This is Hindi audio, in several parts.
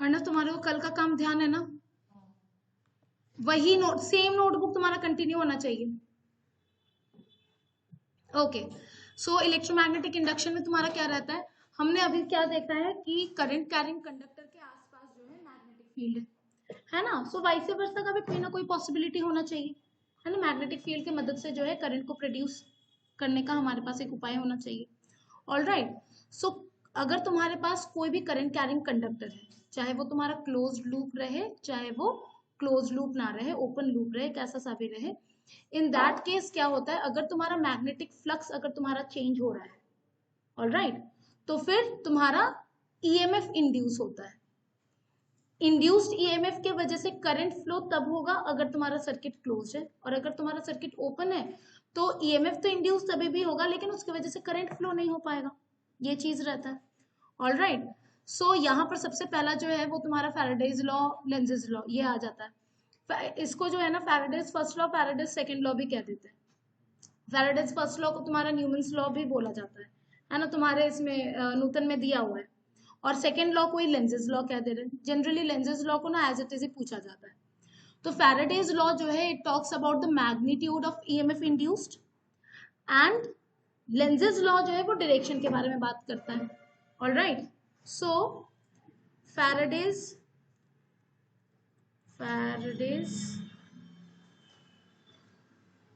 अर्णव तुम्हारे को कल का काम ध्यान है ना? वही नोट, सेम नोटबुक तुम्हारा कंटिन्यू होना चाहिए। ओके, सो इलेक्ट्रोमैग्नेटिक इंडक्शन में तुम्हारा क्या रहता है, हमने अभी क्या देखा है कि करंट कैरिंग कंडक्टर के आसपास जो है मैग्नेटिक फील्ड है ना। सो वाइस वर्सा का भी कोई ना कोई पॉसिबिलिटी होना चाहिए, है ना। मैग्नेटिक फील्ड की मदद से जो है करंट को प्रोड्यूस करने का हमारे पास एक उपाय होना चाहिए। ऑल राइट, सो अगर तुम्हारे पास कोई भी करंट कैरिंग कंडक्टर है, चाहे वो तुम्हारा क्लोज लूप रहे, चाहे वो क्लोज लूप ना रहे, ओपन लूप रहे, कैसा सा भी रहे, इन दैट केस क्या होता है, अगर तुम्हारा मैग्नेटिक फ्लक्स अगर तुम्हारा चेंज हो रहा है, ऑल राइट, तो फिर तुम्हारा ईएमएफ इंड्यूस होता है। इंड्यूस्ड ईएमएफ के वजह से करंट फ्लो तब होगा अगर तुम्हारा सर्किट क्लोज है, और अगर तुम्हारा सर्किट ओपन है तो ईएमएफ तो इंड्यूस तभी भी होगा, लेकिन उसकी वजह से करंट फ्लो नहीं हो पाएगा, ये चीज रहता है। ऑल राइट, सो यहाँ पर सबसे पहला जो है वो तुम्हारा फैराडेज लॉ, लेंजेस लॉ, ये आ जाता है। इसको जो है ना Faraday's first law, Faraday's second law भी कह देते हैं। फैराडेज फर्स्ट लॉ को तुम्हारा न्यूमन्स लॉ भी बोला जाता है ना, तुम्हारे इसमें न्यूटन में दिया हुआ है। और सेकंड लॉ को ही लेंजेस लॉ कह दे रहे हैं। जनरली लेंजेस लॉ को ना एज इट इज ही पूछा जाता है। तो फैराडेज लॉ जो है it talks about the magnitude of EMF induced, and Lenz's law जो है वो डायरेक्शन के बारे में बात करता है। ऑल राइट, सो फैराडेज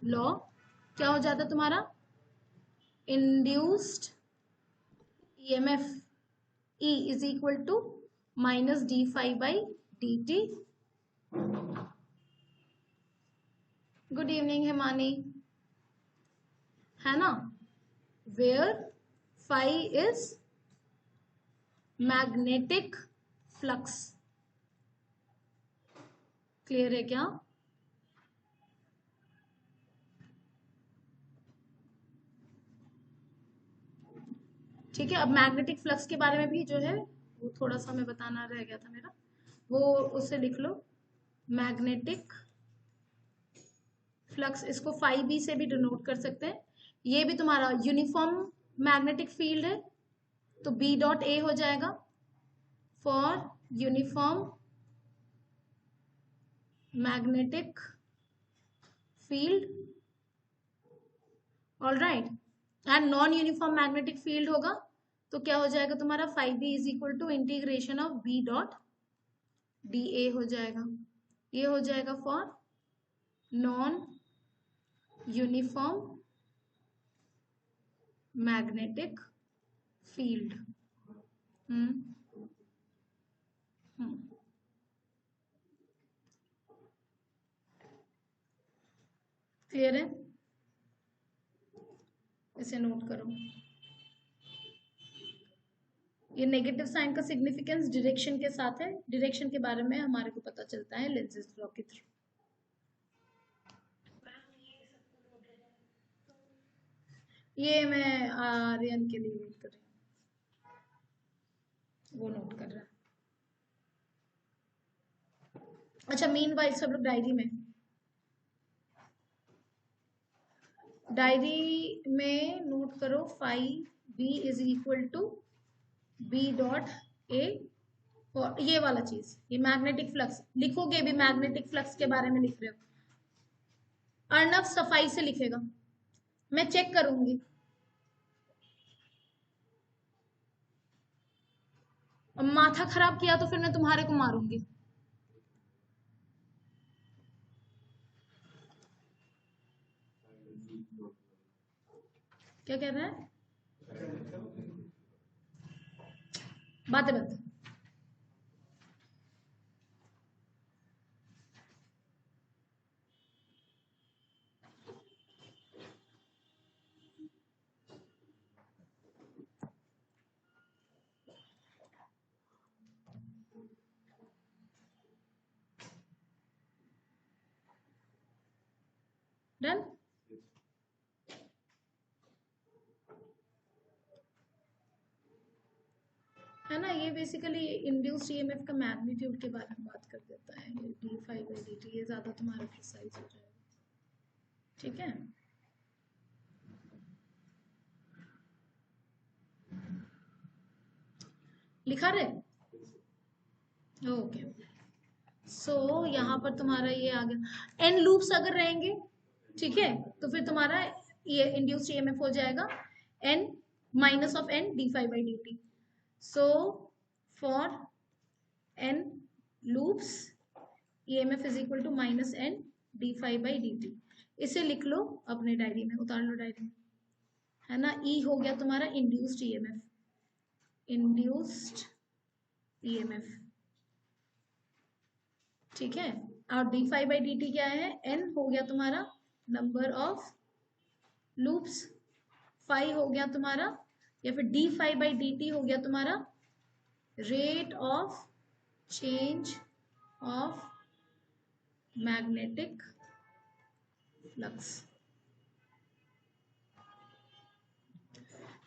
लॉ क्या हो जाता है तुम्हारा, induced EMF E is equal to minus d phi by dt. Good evening Himani, है ना, where phi is magnetic flux. Clear है क्या? ठीक है, अब मैग्नेटिक फ्लक्स के बारे में भी जो है वो थोड़ा सा मैं बताना रह गया था मेरा, वो उससे लिख लो। मैग्नेटिक फ्लक्स, इसको फाई बी से भी डिनोट कर सकते हैं। ये भी तुम्हारा यूनिफॉर्म मैग्नेटिक फील्ड है, तो बी डॉट ए हो जाएगा for uniform magnetic field. All right, and non uniform magnetic field होगा तो क्या हो जाएगा तुम्हारा, phi B is equal to integration of B dot d A हो जाएगा। ये हो जाएगा for non uniform magnetic field. Clear है? इसे नोट करो। ये नेगेटिव साइन का सिग्निफिकेंस डायरेक्शन के साथ है, डायरेक्शन के बारे में हमारे को पता चलता है लेंजेस लॉ के थ्रू। ये मैं आर्यन के लिए वेट कर रही हूँ, वो नोट कर रहा है। अच्छा, मीन वाइल सब लोग डायरी में नोट करो, phi B is equal to B dot A, और ये वाला चीज, ये मैग्नेटिक फ्लक्स लिखोगे भी, मैग्नेटिक फ्लक्स के बारे में लिख रहे हो। अर्णव सफाई से लिखेगा, मैं चेक करूंगी। अब माथा खराब किया तो फिर मैं तुम्हारे को मारूंगी। क्या कह रहा है? बातें बंद। डन? है ना, ये बेसिकली इंड्यूस्ड ईएमएफ का मैग्नीट्यूड के बारे में बात कर देता है, ये d phi by D t, ये ज्यादा तुम्हारा प्रिसाइज हो जाएगा। ठीक है, लिखा रहे? ओके, सो यहाँ पर तुम्हारा ये आ गया, एन लूप्स अगर रहेंगे, ठीक है, तो फिर तुम्हारा ये इंड्यूस्ड ईएमएफ हो जाएगा N minus of N d phi by D t. So for N loops EMF is equal to minus N d phi by D t. इसे लिख लो अपने डायरी में, उतार लो डायरी में, है ना। ई हो गया तुम्हारा इंड्यूस्ड ईएमएफ, इंड्यूस्ड ईएमएफ, ठीक है। और D five by D T क्या है, एन हो गया तुम्हारा नंबर ऑफ लूप्स, फाइव हो गया तुम्हारा, या फिर D five by D T हो गया तुम्हारा rate of change of magnetic flux.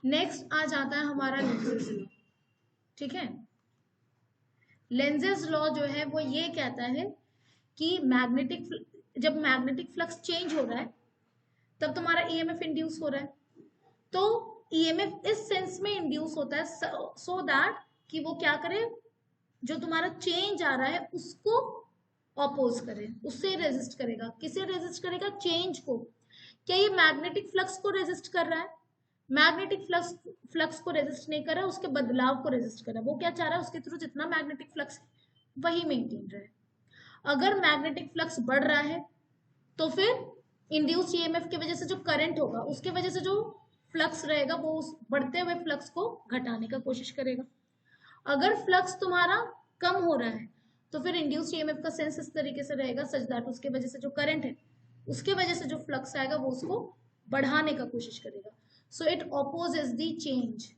Next आ जाता है हमारा लेंजेस लॉ, ठीक है। लेंजेस लॉ जो है वो ये कहता है कि जब मैग्नेटिक फ्लक्स चेंज हो रहा है तब तुम्हारा ईएमएफ इंड्यूस हो रहा है, तो ईएमएफ इस सेंस में इंड्यूस होता है सो दैट कि वो क्या करे, जो तुम्हारा चेंज आ रहा है उसको ऑपोज करे, उससे रेजिस्ट करेगा। किसे रेजिस्ट करेगा, चेंज को। क्या ये मैग्नेटिक फ्लक्स को रेजिस्ट कर रहा है, मैग्नेटिक फ्लक्स को रेजिस्ट नहीं कर रहा है, उसके बदलाव को रेजिस्ट कर रहा है। वो क्या चाह रहा है, उसके थ्रू जितना मैग्नेटिक फ्लक्स वही मेंटेन रहे। अगर मैग्नेटिक फ्लक्स बढ़ रहा है तो फिर इंड्यूस ईएमएफ की वजह से जो करंट होगा उसके वजह से जो फ्लक्स रहेगा वो उस बढ़ते हुए फ्लक्स को घटाने का कोशिश करेगा। अगर फ्लक्स तुम्हारा कम हो रहा है तो फिर इंड्यूस ईएमएफ का सेंस इस तरीके से रहेगा सच दैट उसके वजह से जो करंट है उसके वजह से जो फ्लक्स आएगा वो उसको बढ़ाने का कोशिश करेगा। So it opposes the change.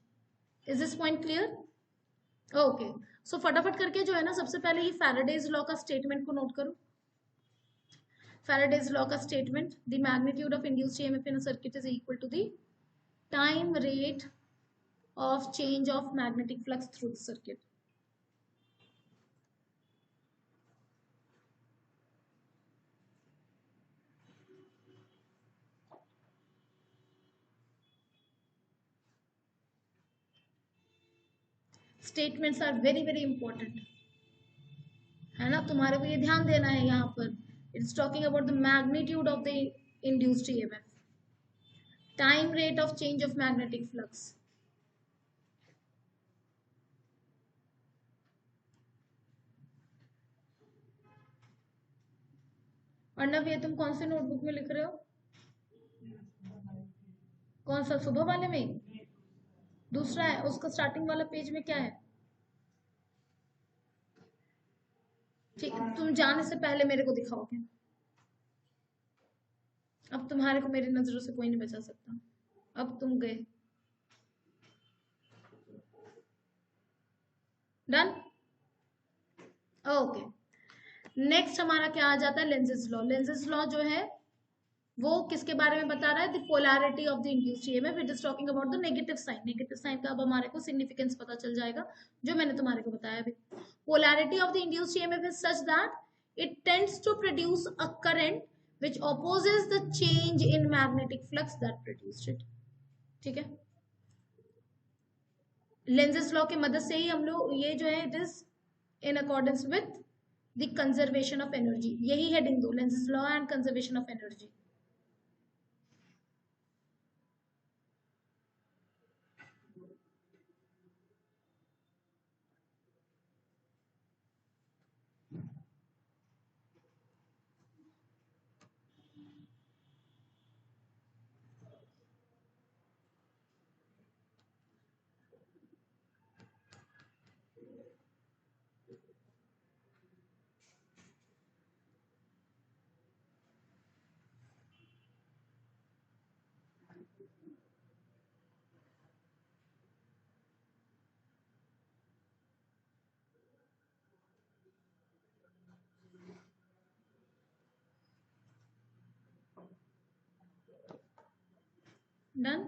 Is this point clear? Okay, so फटाफट करके जो है ना, सबसे पहले ही फैराडेज लॉ का स्टेटमेंट को नोट करो। Faraday's law का statement, the magnitude of induced EMF in a circuit is equal to the time rate of change of magnetic flux through the circuit. Statements are very very important, है ना, तुम्हारे को ये ध्यान देना है यहाँ पर। It's talking about the magnitude of the induced EMF, time rate of change of magnetic flux. Arnav, ये तुम कौन से नोटबुक में लिख रहे हो? कौन सा, सुबह वाले में? दूसरा है, उसका स्टार्टिंग वाला पेज में क्या है? ठीक, तुम जाने से पहले मेरे को दिखाओगे। अब तुम्हारे को मेरी नजरों से कोई नहीं बचा सकता, अब तुम गए। Done, okay. नेक्स्ट हमारा क्या आ जाता है, लेंजेस लॉ। लेंजेस लॉ जो है वो किसके बारे में बता रहा है, the polarity of the induced EMF. It is talking about the negative sign. Negative sign का अब हमारे को सिग्निफिकेंस पता चल जाएगा जो मैंने तुम्हारे को बताया अभी। Polarity of the induced EMF is such that it tends to produce a current which opposes the change in magnetic flux that produced it, ठीक है। लेंजेस लॉ की मदद से ही हम लोग ये जो है, it is in accordance with the conservation of energy. यही हेडिंग दो, Lenz's law and conservation of energy. Done,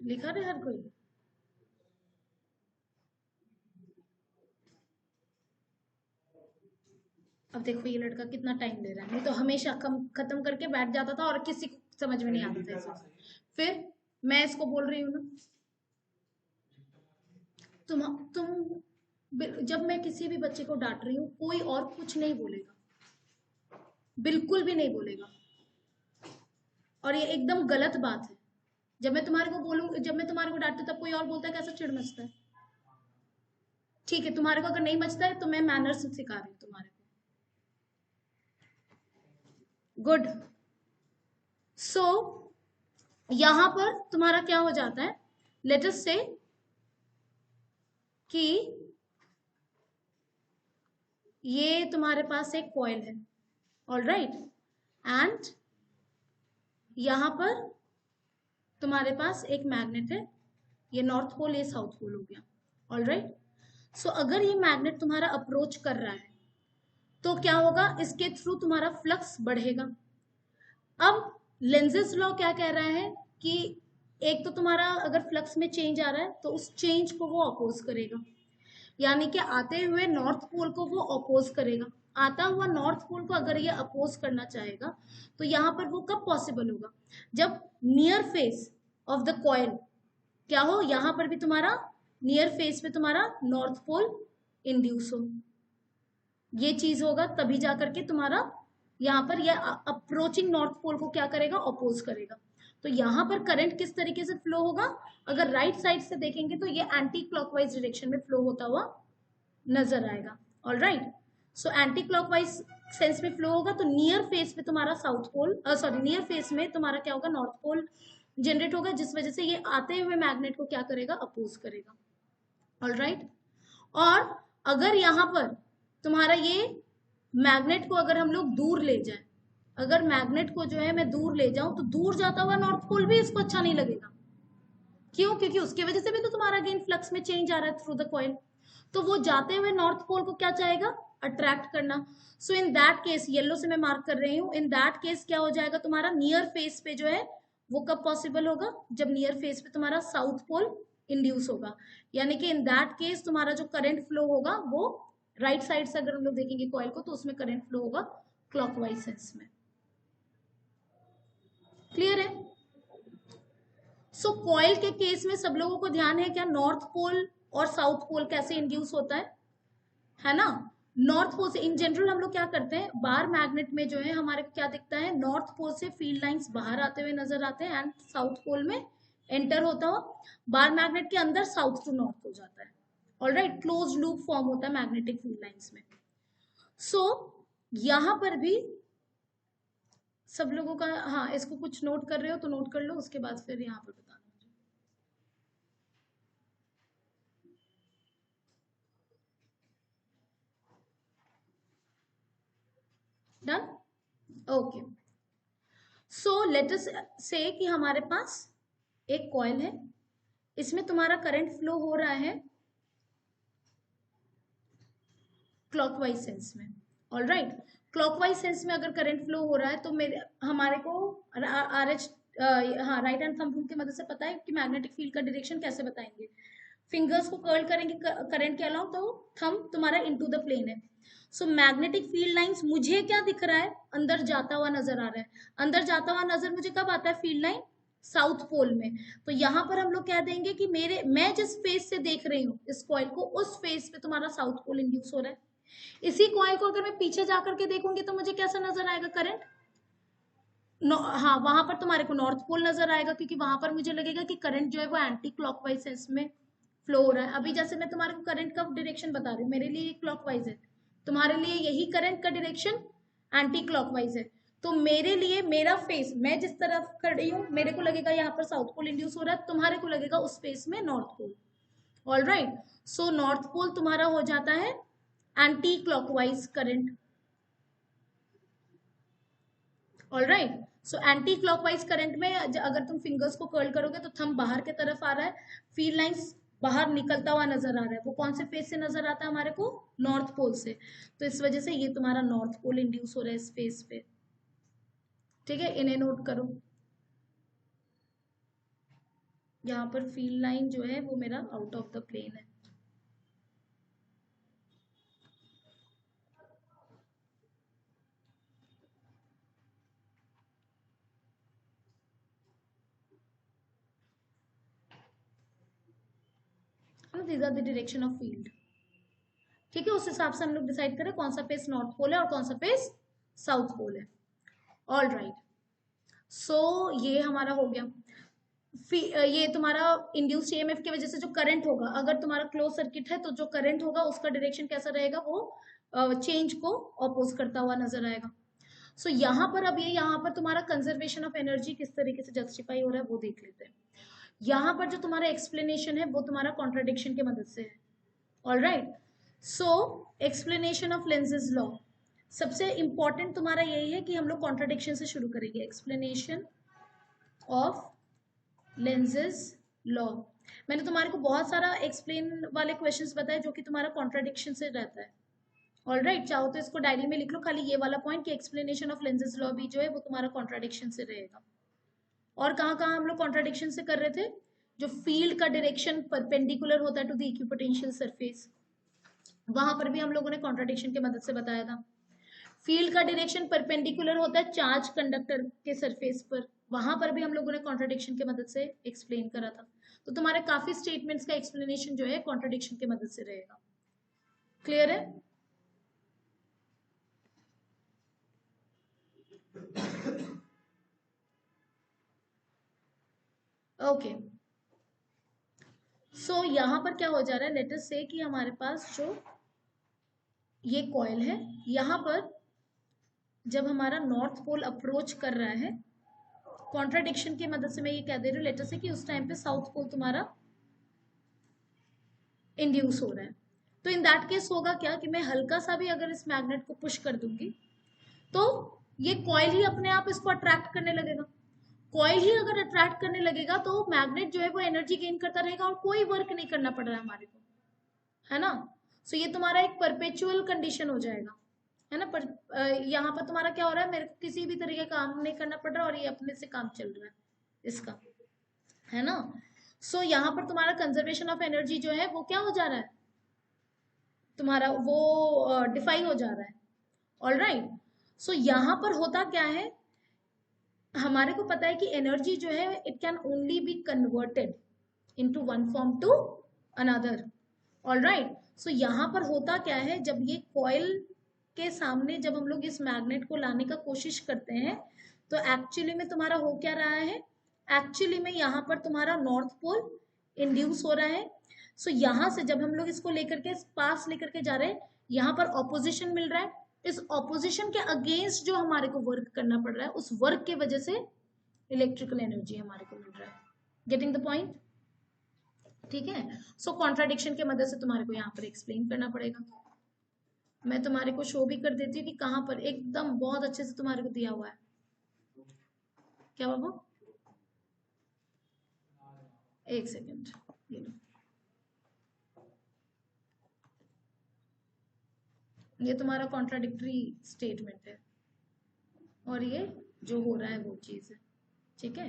लिखा रहे हर कोई? अब देखो ये लड़का कितना टाइम ले रहा है, नहीं तो हमेशा खत्म करके बैठ जाता था और किसी को समझ में नहीं आता था इसे। फिर मैं इसको बोल रही हूँ ना, तुम जब मैं किसी भी बच्चे को डांट रही हूँ कोई और कुछ नहीं बोलेगा, बिल्कुल भी नहीं बोलेगा, और ये एकदम गलत बात है। जब मैं तुम्हारे को बोलूँ, जब मैं तुम्हारे को डांटती हूँ तब कोई और बोलता है, कैसा चिढ़ मचता है। ठीक है, तुम्हारे को अगर नहीं मचता है तो मैं मैनर्स सिखा रही हूँ तुम्हारे को। गुड। सो यहां पर तुम्हारा क्या हो जाता है, लेट अस से कि ये तुम्हारे पास एक कॉइल है, ऑल राइट, एंड यहां पर तुम्हारे पास एक मैग्नेट है, ये नॉर्थ पोल, ये साउथ पोल हो गया, ऑल राइट। सो अगर ये मैग्नेट तुम्हारा अप्रोच कर रहा है तो क्या होगा, इसके थ्रू तुम्हारा फ्लक्स बढ़ेगा। अब लेंजेस लॉ क्या कह रहा है कि एक तो तुम्हारा अगर फ्लक्स में चेंज आ रहा है तो उस चेंज को वो अपोज करेगा, यानी कि आते हुए नॉर्थ पोल को वो अपोज करेगा। आता हुआ नॉर्थ पोल को अगर ये अपोज करना चाहेगा तो यहाँ पर वो कब पॉसिबल होगा, जब near face of the coil क्या हो, यहाँ पर भी तुम्हारा नियर फेस पे तुम्हारा नॉर्थ पोल इंड्यूस हो, ये चीज होगा, तभी जाकर के तुम्हारा यहाँ पर ये अप्रोचिंग नॉर्थ पोल को क्या करेगा, अपोज करेगा। तो यहाँ पर करंट किस तरीके से फ्लो होगा, अगर राइट साइड से देखेंगे तो ये एंटी क्लॉकवाइज डायरेक्शन में फ्लो होता हुआ नजर आएगा, all right. So anti clockwise sense में फ्लो होगा, तो नियर फेस में तुम्हारा south pole, sorry near face में तुम्हारा क्या होगा, नॉर्थ पोल जनरेट होगा, जिस वजह से ये आते हुए मैग्नेट को क्या करेगा, अपोज करेगा, ऑल राइट। और अगर यहाँ पर तुम्हारा ये मैग्नेट को अगर हम लोग दूर ले जाए, अगर मैग्नेट को जो है मैं दूर ले जाऊं तो दूर जाता हुआ नॉर्थ पोल भी इसको अच्छा नहीं लगेगा, क्यों, क्योंकि उसकी वजह से भी तो तुम्हारा अगेन फ्लक्स में चेंज आ रहा है थ्रू द कॉइल, तो वो जाते हुए नॉर्थ पोल को क्या चाहेगा, अट्रैक्ट करना। सो इन दैट केस, येलो से मैं मार्क कर रही हूँ, इन दैट केस क्या हो जाएगा, तुम्हारा नियर फेस पे जो है वो कब पॉसिबल होगा, जब नियर फेस पे तुम्हारा साउथ पोल इंड्यूस होगा, यानी कि इन दैट केस तुम्हारा जो करंट फ्लो होगा वो राइट साइड से अगर हम लोग देखेंगे कॉइल को तो उसमें करंट फ्लो होगा क्लॉकवाइज सेंस में। क्लियर है? सो कॉइल के केस में सब लोगों को ध्यान है क्या, नॉर्थ पोल और साउथ पोल कैसे इंड्यूस होता है ना। नॉर्थ पोल से इन जनरल हम लोग क्या करते हैं, बार मैग्नेट में जो है हमारे को क्या दिखता है, नॉर्थ पोल से फील्ड लाइंस बाहर आते हुए नजर आते हैं एंड साउथ पोल में एंटर होता हो, बार मैग्नेट के अंदर साउथ टू नॉर्थ हो जाता है, ऑलराइट, क्लोज लूप फॉर्म होता है मैग्नेटिक फील्ड लाइंस में। सो यहां पर भी सब लोगों का, हाँ इसको कुछ नोट कर रहे हो तो नोट कर लो, उसके बाद फिर यहाँ पर बताना। Done, okay. So let us से कि हमारे पास एक कॉइल है, इसमें तुम्हारा करंट फ्लो हो रहा है क्लॉकवाइज सेंस में, ऑल राइट। क्लॉकवाइज सेंस में अगर करंट फ्लो हो रहा है तो मेरे हमारे को आर एच, हाँ राइट हैंड थंब रूल की मदद से पता है कि मैग्नेटिक फील्ड का डायरेक्शन कैसे बताएंगे, फिंगर्स को कर्ल करेंगे करंट के अलाउ तो थंब तुम्हारा इनटू द प्लेन है। सो मैग्नेटिक फील्ड लाइंस मुझे क्या दिख रहा है, अंदर जाता हुआ नजर आ रहा है, अंदर जाता हुआ नजर मुझे कब आता है, फील्ड लाइन साउथ पोल में। तो यहाँ पर हम लोग कह देंगे कि मैं जिस फेस से देख रही हूँ इस कॉइल को, उस फेस पे तुम्हारा साउथ पोल इंड्यूस हो रहा है। इसी कॉइल को अगर मैं पीछे जाकर के देखूंगी तो मुझे कैसा नजर आएगा करंट, हाँ वहां पर तुम्हारे को नॉर्थ पोल नजर आएगा, क्योंकि वहां पर मुझे लगेगा कि करंट जो है वो एंटी क्लॉकवाइज सेंस में फ्लो हो रहा है। अभी जैसे मैं तुम्हारे को करंट का डायरेक्शन बता रही हूँ, मेरे लिए क्लॉकवाइज है, तुम्हारे लिए यही करंट का डायरेक्शन एंटी क्लॉकवाइज है। तो मेरे लिए मेरा फेस, मैं जिस तरफ खड़ी हूँ मेरे को लगेगा यहाँ पर साउथ पोल इंड्यूस हो रहा है, तुम्हारे को लगेगा उस फेस में north pole, all right. So north pole तुम्हारा हो जाता है anti clockwise current, all right. So anti clockwise current में अगर तुम फिंगर्स को कर्ल करोगे तो थंब बाहर के तरफ आ रहा है, फील्ड लाइंस बाहर निकलता हुआ नजर आ रहा है, वो कौन से फेस से नजर आता है हमारे को, नॉर्थ पोल से, तो इस वजह से ये तुम्हारा नॉर्थ पोल इंड्यूस हो रहा है इस फेस पे, ठीक है, इन्हें नोट करो। यहाँ पर फील्ड लाइन जो है वो मेरा आउट ऑफ द प्लेन है। This are the direction of field. ठीक है, उस हिसाब से हम लोग डिसाइड करें कौन सा फेस नॉर्थ पोल है और कौन सा फेस साउथ पोल है। ऑल राइट, सो ये हमारा हो गया। ये तुम्हारा इंड्यूस्ड ईएमएफ की वजह से जो करंट होगा, अगर तुम्हारा क्लोज सर्किट है तो जो करंट होगा उसका डायरेक्शन कैसा रहेगा, वो चेंज को अपोज करता हुआ नजर आएगा। सो यहाँ पर अब ये यहाँ पर तुम्हारा कंजर्वेशन ऑफ एनर्जी किस तरीके से जस्टिफाई हो रहा है वो देख लेते हैं। यहाँ पर जो तुम्हारा एक्सप्लेनेशन है वो तुम्हारा कॉन्ट्राडिक्शन की मदद से है। All right, so explanation of Lenz's law, सबसे इंपॉर्टेंट तुम्हारा यही है कि हम लोग कॉन्ट्राडिक्शन से शुरू करेंगे। एक्सप्लेनेशन ऑफ लेंजेस लॉ, मैंने तुम्हारे को बहुत सारा एक्सप्लेन वाले क्वेश्चंस बताए जो कि तुम्हारा कॉन्ट्राडिक्शन से रहता है। ऑल राइट, चाहो तो इसको डायरी में लिख लो, खाली ये वाला पॉइंट कि एक्सप्लेनेशन ऑफ लेंजेस लॉ भी जो है वो तुम्हारा कॉन्ट्राडिक्शन से रहेगा। और कहाँ कहाँ हम लोग कॉन्ट्राडिक्शन से कर रहे थे, जो फील्ड का डायरेक्शन परपेंडिकुलर होता है टू द इक्विपोटेंशियल सरफेस, वहां पर भी हम लोगों ने कॉन्ट्राडिक्शन की मदद से बताया था। फील्ड का डायरेक्शन परपेंडिकुलर होता है चार्ज कंडक्टर के सरफेस पर, वहां पर भी हम लोगों ने कॉन्ट्राडिक्शन की मदद से एक्सप्लेन करा था। तो तुम्हारे काफी स्टेटमेंट्स का एक्सप्लेनेशन जो है कॉन्ट्राडिक्शन की मदद से रहेगा। क्लियर है? ओके, सो यहां पर क्या हो जा रहा है, लेट अस से कि हमारे पास जो ये कॉइल है, यहां पर जब हमारा नॉर्थ पोल अप्रोच कर रहा है, कॉन्ट्राडिक्शन की मदद से मैं ये कह दे रही हूँ, लेट अस से कि उस टाइम पे साउथ पोल तुम्हारा इंड्यूस हो रहा है। तो इन दैट केस होगा क्या कि मैं हल्का सा भी अगर इस मैग्नेट को पुश कर दूंगी तो ये कॉइल ही अपने आप इसको अट्रैक्ट करने लगेगा। कॉइल ही अगर अट्रैक्ट करने लगेगा तो मैग्नेट जो है वो एनर्जी गेन करता रहेगा और कोई वर्क नहीं करना पड़ रहा है हमारे को, है ना। सो ये तुम्हारा एक परपेचुअल कंडीशन हो जाएगा, है ना। पर यहाँ पर तुम्हारा क्या हो रहा है, मेरे को किसी भी तरीके का काम नहीं करना पड़ रहा और ये अपने से काम चल रहा है इसका, है ना। सो यहाँ पर तुम्हारा कंजर्वेशन ऑफ एनर्जी जो है वो क्या हो जा रहा है, तुम्हारा वो डिफाइन हो जा रहा है। ऑल राइट, सो यहाँ पर होता क्या है, हमारे को पता है कि एनर्जी जो है it can only be converted into one form to another. All right, so यहाँ पर होता क्या है, जब ये कॉइल के सामने जब हम लोग इस मैग्नेट को लाने का कोशिश करते हैं तो एक्चुअली में तुम्हारा हो क्या रहा है, एक्चुअली में यहाँ पर तुम्हारा नॉर्थ पोल इंड्यूस हो रहा है। सो यहाँ से जब हम लोग इसको लेकर के पास लेकर के जा रहे हैं, यहाँ पर ऑपोजिशन मिल रहा है, इस ऑपोजिशन के अगेंस्ट जो हमारे को वर्क करना पड़ रहा है, उस वर्क के वजह से इलेक्ट्रिकल एनर्जी हमारे को मिल रहा है। Getting the point? ठीक है, सो कॉन्ट्राडिक्शन के मदद से तुम्हारे को यहाँ पर एक्सप्लेन करना पड़ेगा। मैं तुम्हारे को शो भी कर देती हूँ कि कहाँ पर एकदम बहुत अच्छे से तुम्हारे को दिया हुआ है। क्या बाबू, एक सेकेंड, ये लो, ये तुम्हारा कॉन्ट्राडिक्टरी स्टेटमेंट है और ये जो हो रहा है वो चीज है। ठीक है,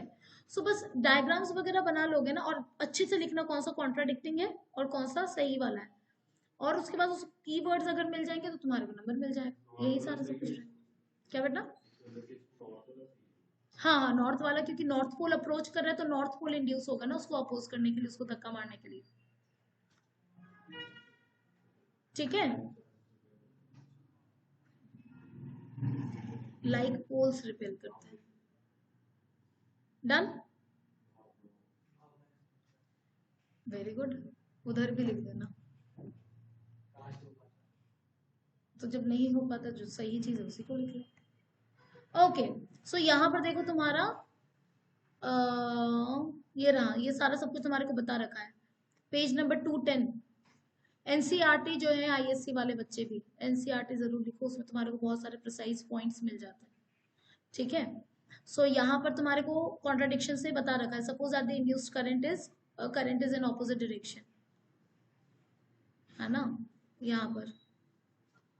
सो बस डायग्राम्स वगैरह बना लोगे ना और अच्छे से लिखना कौन सा कॉन्ट्राडिक्टिंग है और कौन सा सही वाला है, और उसके बाद उस कीवर्ड्स अगर मिल जाएंगे तो तुम्हारे को नंबर मिल जाएगा। यही सारा सब कुछ है। क्या बेटा? हाँ हाँ, नॉर्थ वाला, क्योंकि नॉर्थ पोल अप्रोच कर रहा है तो नॉर्थ पोल इंड्यूस होगा ना उसको अपोज करने के लिए, उसको धक्का मारने के लिए। ठीक है, लाइक पोल्स रिपेल करते हैं। डन, वेरी गुड, उधर भी लिख देना। तो जब नहीं हो पाता जो सही चीज है उसी को लिख लो। ओके, सो यहाँ पर देखो तुम्हारा ये रहा, ये सारा सब कुछ तुम्हारे को बता रखा है। पेज नंबर 210, एनसीईआरटी जो है आईएससी वाले बच्चे भी एनसीईआरटी जरूर लिखो, उसमें तुम्हारे को बहुत सारे प्रिसाइज पॉइंट्स मिल जाते हैं। ठीक है, सो यहाँ पर तुम्हारे को कॉन्ट्राडिक्शन से बता रखा है, suppose that the induced current is in opposite direction, है ना। यहाँ पर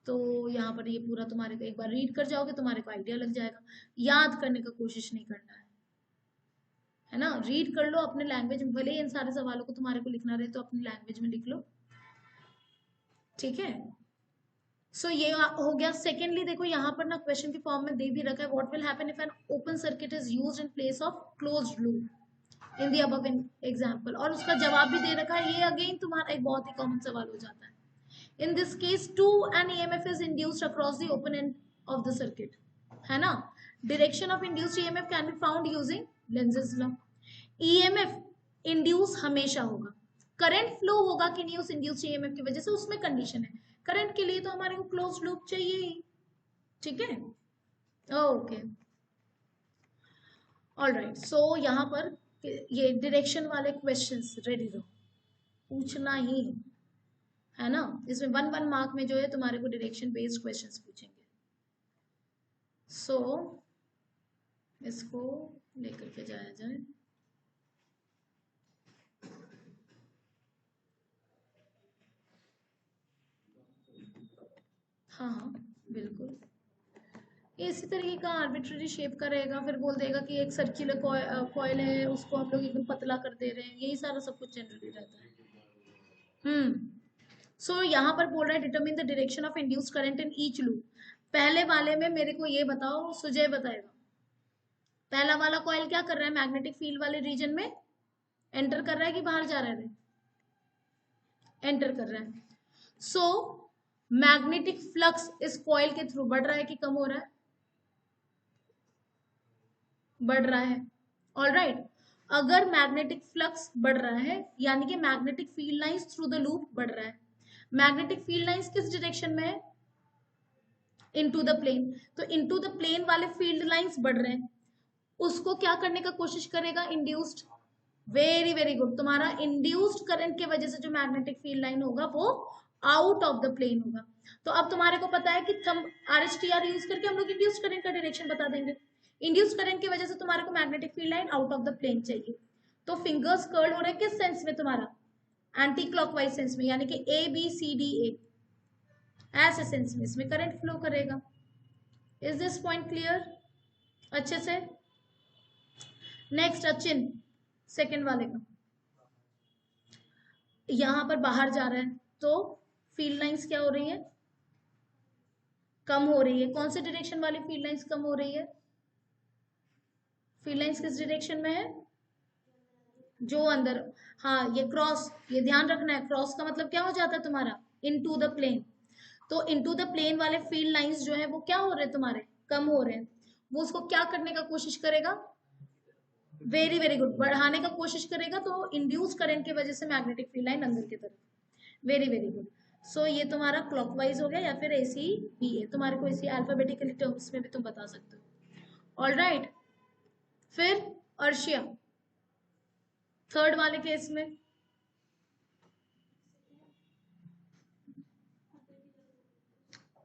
तो यहाँ पर ये पूरा तुम्हारे को एक बार रीड कर जाओगे तुम्हारे को आइडिया लग जाएगा, याद करने का कोशिश नहीं करना है है ना, रीड कर लो अपने लैंग्वेज में, भले इन सारे सवालों को तुम्हारे को लिखना रहे तो अपनी लैंग्वेज में लिख लो, ठीक है। सो ये हो गया। सेकेंडली देखो यहाँ पर ना क्वेश्चन के फॉर्म में दे भी रखा है, what will happen if an open circuit is used in place of closed loop in the above example, और उसका जवाब भी दे रखा है। ये अगेन तुम्हारा एक बहुत ही कॉमन सवाल हो जाता है। In this case to an EMF is induced across the open end of the circuit, है ना। Direction of induced EMF can be found using Lenz's law. EMF induce हमेशा होगा, करंट फ्लो होगा कि नहीं उस इंड्यूस्ड ईएमएफ की वजह से, उसमें कंडीशन है। करंट के लिए तो हमारे को क्लोज लूप चाहिए ही, ठीक है। Okay, alright. सो यहाँ पर ये डायरेक्शन वाले क्वेश्चंस रेडी रहो, पूछना ही है ना। इसमें 1 मार्क में जो है तुम्हारे को डायरेक्शन बेस्ड क्वेश्चंस पूछेंगे। सो इसको लेकर के जाया जाए। हाँ हाँ बिल्कुल, इसी तरीके का आर्बिट्ररी शेप का रहेगा, फिर बोल देगा कि एक सर्कुलर कॉइल है, उसको हम लोग एकदम पतला कर दे रहे हैं, यही सारा सब कुछ जनरली रहता है। सो यहाँ पर बोल रहा है determine the direction of induced current in each loop. पहले वाले में मेरे को ये बताओ, सुजय बताएगा, पहला वाला कॉइल क्या कर रहा है, मैग्नेटिक फील्ड वाले रीजन में एंटर कर रहा है कि बाहर जा रहा है, एंटर कर रहा है। सो मैग्नेटिक फ्लक्स इस कॉइल के थ्रू बढ़ रहा है कि कम हो रहा है, बढ़ रहा है। ऑलराइट, अगर मैग्नेटिक फ्लक्स बढ़ रहा है यानी कि magnetic field lines through the loop बढ़ रहा है। मैग्नेटिक फील्ड लाइंस किस डायरेक्शन में है, इनटू द प्लेन, तो इनटू द प्लेन वाले फील्ड लाइंस बढ़ रहे हैं, उसको क्या करने का कोशिश करेगा, इंड्यूस्ड। वेरी वेरी गुड, तुम्हारा इंड्यूस्ड करंट की वजह से जो मैग्नेटिक फील्ड लाइन होगा वो आउट ऑफ द प्लेन होगा। तो अब तुम्हारे को पता है कि हम RHTR यूज करके हम लोग इंड्यूस्ड करंट का डायरेक्शन बता देंगे। इंड्यूस्ड करंट की वजह से तुम्हारे को magnetic field line out of the plane चाहिए, तो फिंगर्स कर्ल हो रहे हैं किस सेंस में, तुम्हारा एंटी क्लॉकवाइज सेंस में, यानी कि ABCDA ऐसे सेंस में इसमें करंट फ्लो करेगा। इज दिस पॉइंट क्लियर अच्छे से। नेक्स्ट अचिन, सेकेंड वाले का, यहां पर बाहर जा रहा है तो फील्ड लाइंस क्या हो रही है, कम हो रही है। कौन से डायरेक्शन वाली फील्ड लाइंस कम हो रही है, फील्ड लाइंस किस डायरेक्शन में है, जो अंदर, हाँ ये क्रॉस, ये ध्यान रखना है, क्रॉस का मतलब क्या हो जाता है तुम्हारा, इनटू द प्लेन। तो इनटू द प्लेन वाले फील्ड लाइंस जो है वो क्या हो रहे हैं तुम्हारे, कम हो रहे हैं। वो उसको क्या करने का कोशिश करेगा, वेरी वेरी गुड, बढ़ाने का कोशिश करेगा, तो इंड्यूस करंट की वजह से मैग्नेटिक फील्ड लाइन अंदर की तरफ। Very very good. सो ये तुम्हारा क्लॉकवाइज हो गया, या फिर ऐसी भी है, तुम्हारे को इसी अल्फाबेटिकली टर्म्स में भी तुम बता सकते हो। ऑलराइट, फिर अर्शिया, थर्ड वाले केस में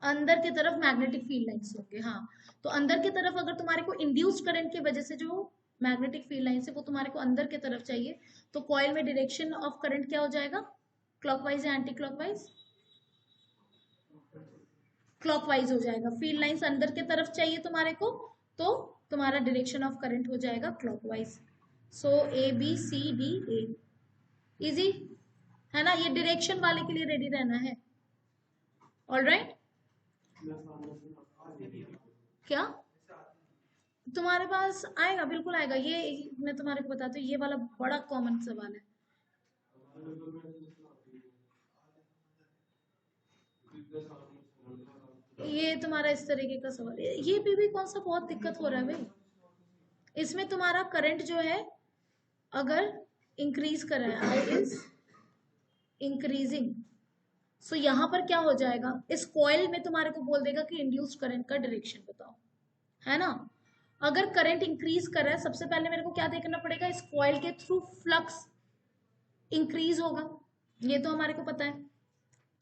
अंदर की तरफ मैग्नेटिक फील्ड लाइंस होंगे। हाँ, तो अंदर की तरफ अगर तुम्हारे को इंड्यूस्ड करंट की वजह से जो मैग्नेटिक फील्ड लाइंस है वो तुम्हारे को अंदर की तरफ चाहिए, तो कॉइल में डायरेक्शन ऑफ करंट क्या हो जाएगा, क्लॉकवाइज या एंटी क्लॉकवाइज, क्लॉकवाइज हो जाएगा। फील्ड लाइंस अंदर की तरफ चाहिए तुम्हारे को, तो तुम्हारा डायरेक्शन ऑफ करंट हो जाएगा क्लॉकवाइज। सो ABCDA इजी है ना, ये डायरेक्शन वाले के लिए रेडी रहना है। ऑलराइट, क्या तुम्हारे पास आएगा, बिल्कुल आएगा। ये मैं तुम्हारे को बताती हूँ, ये वाला बड़ा कॉमन सवाल है। ये तुम्हारा इस तरीके का सवाल है, ये भी कौन सा बहुत दिक्कत हो रहा है भाई। इसमें तुम्हारा करंट जो है अगर इंक्रीज कर रहा है, आई इज इंक्रीजिंग, सो यहाँ पर क्या हो जाएगा, इस कॉइल में तुम्हारे को बोल देगा कि इंड्यूस्ड करंट का डायरेक्शन बताओ, है ना। अगर करंट इंक्रीज कर रहा है, सबसे पहले मेरे को क्या देखना पड़ेगा, इस कॉइल के थ्रू फ्लक्स इंक्रीज होगा, ये तो हमारे को पता है।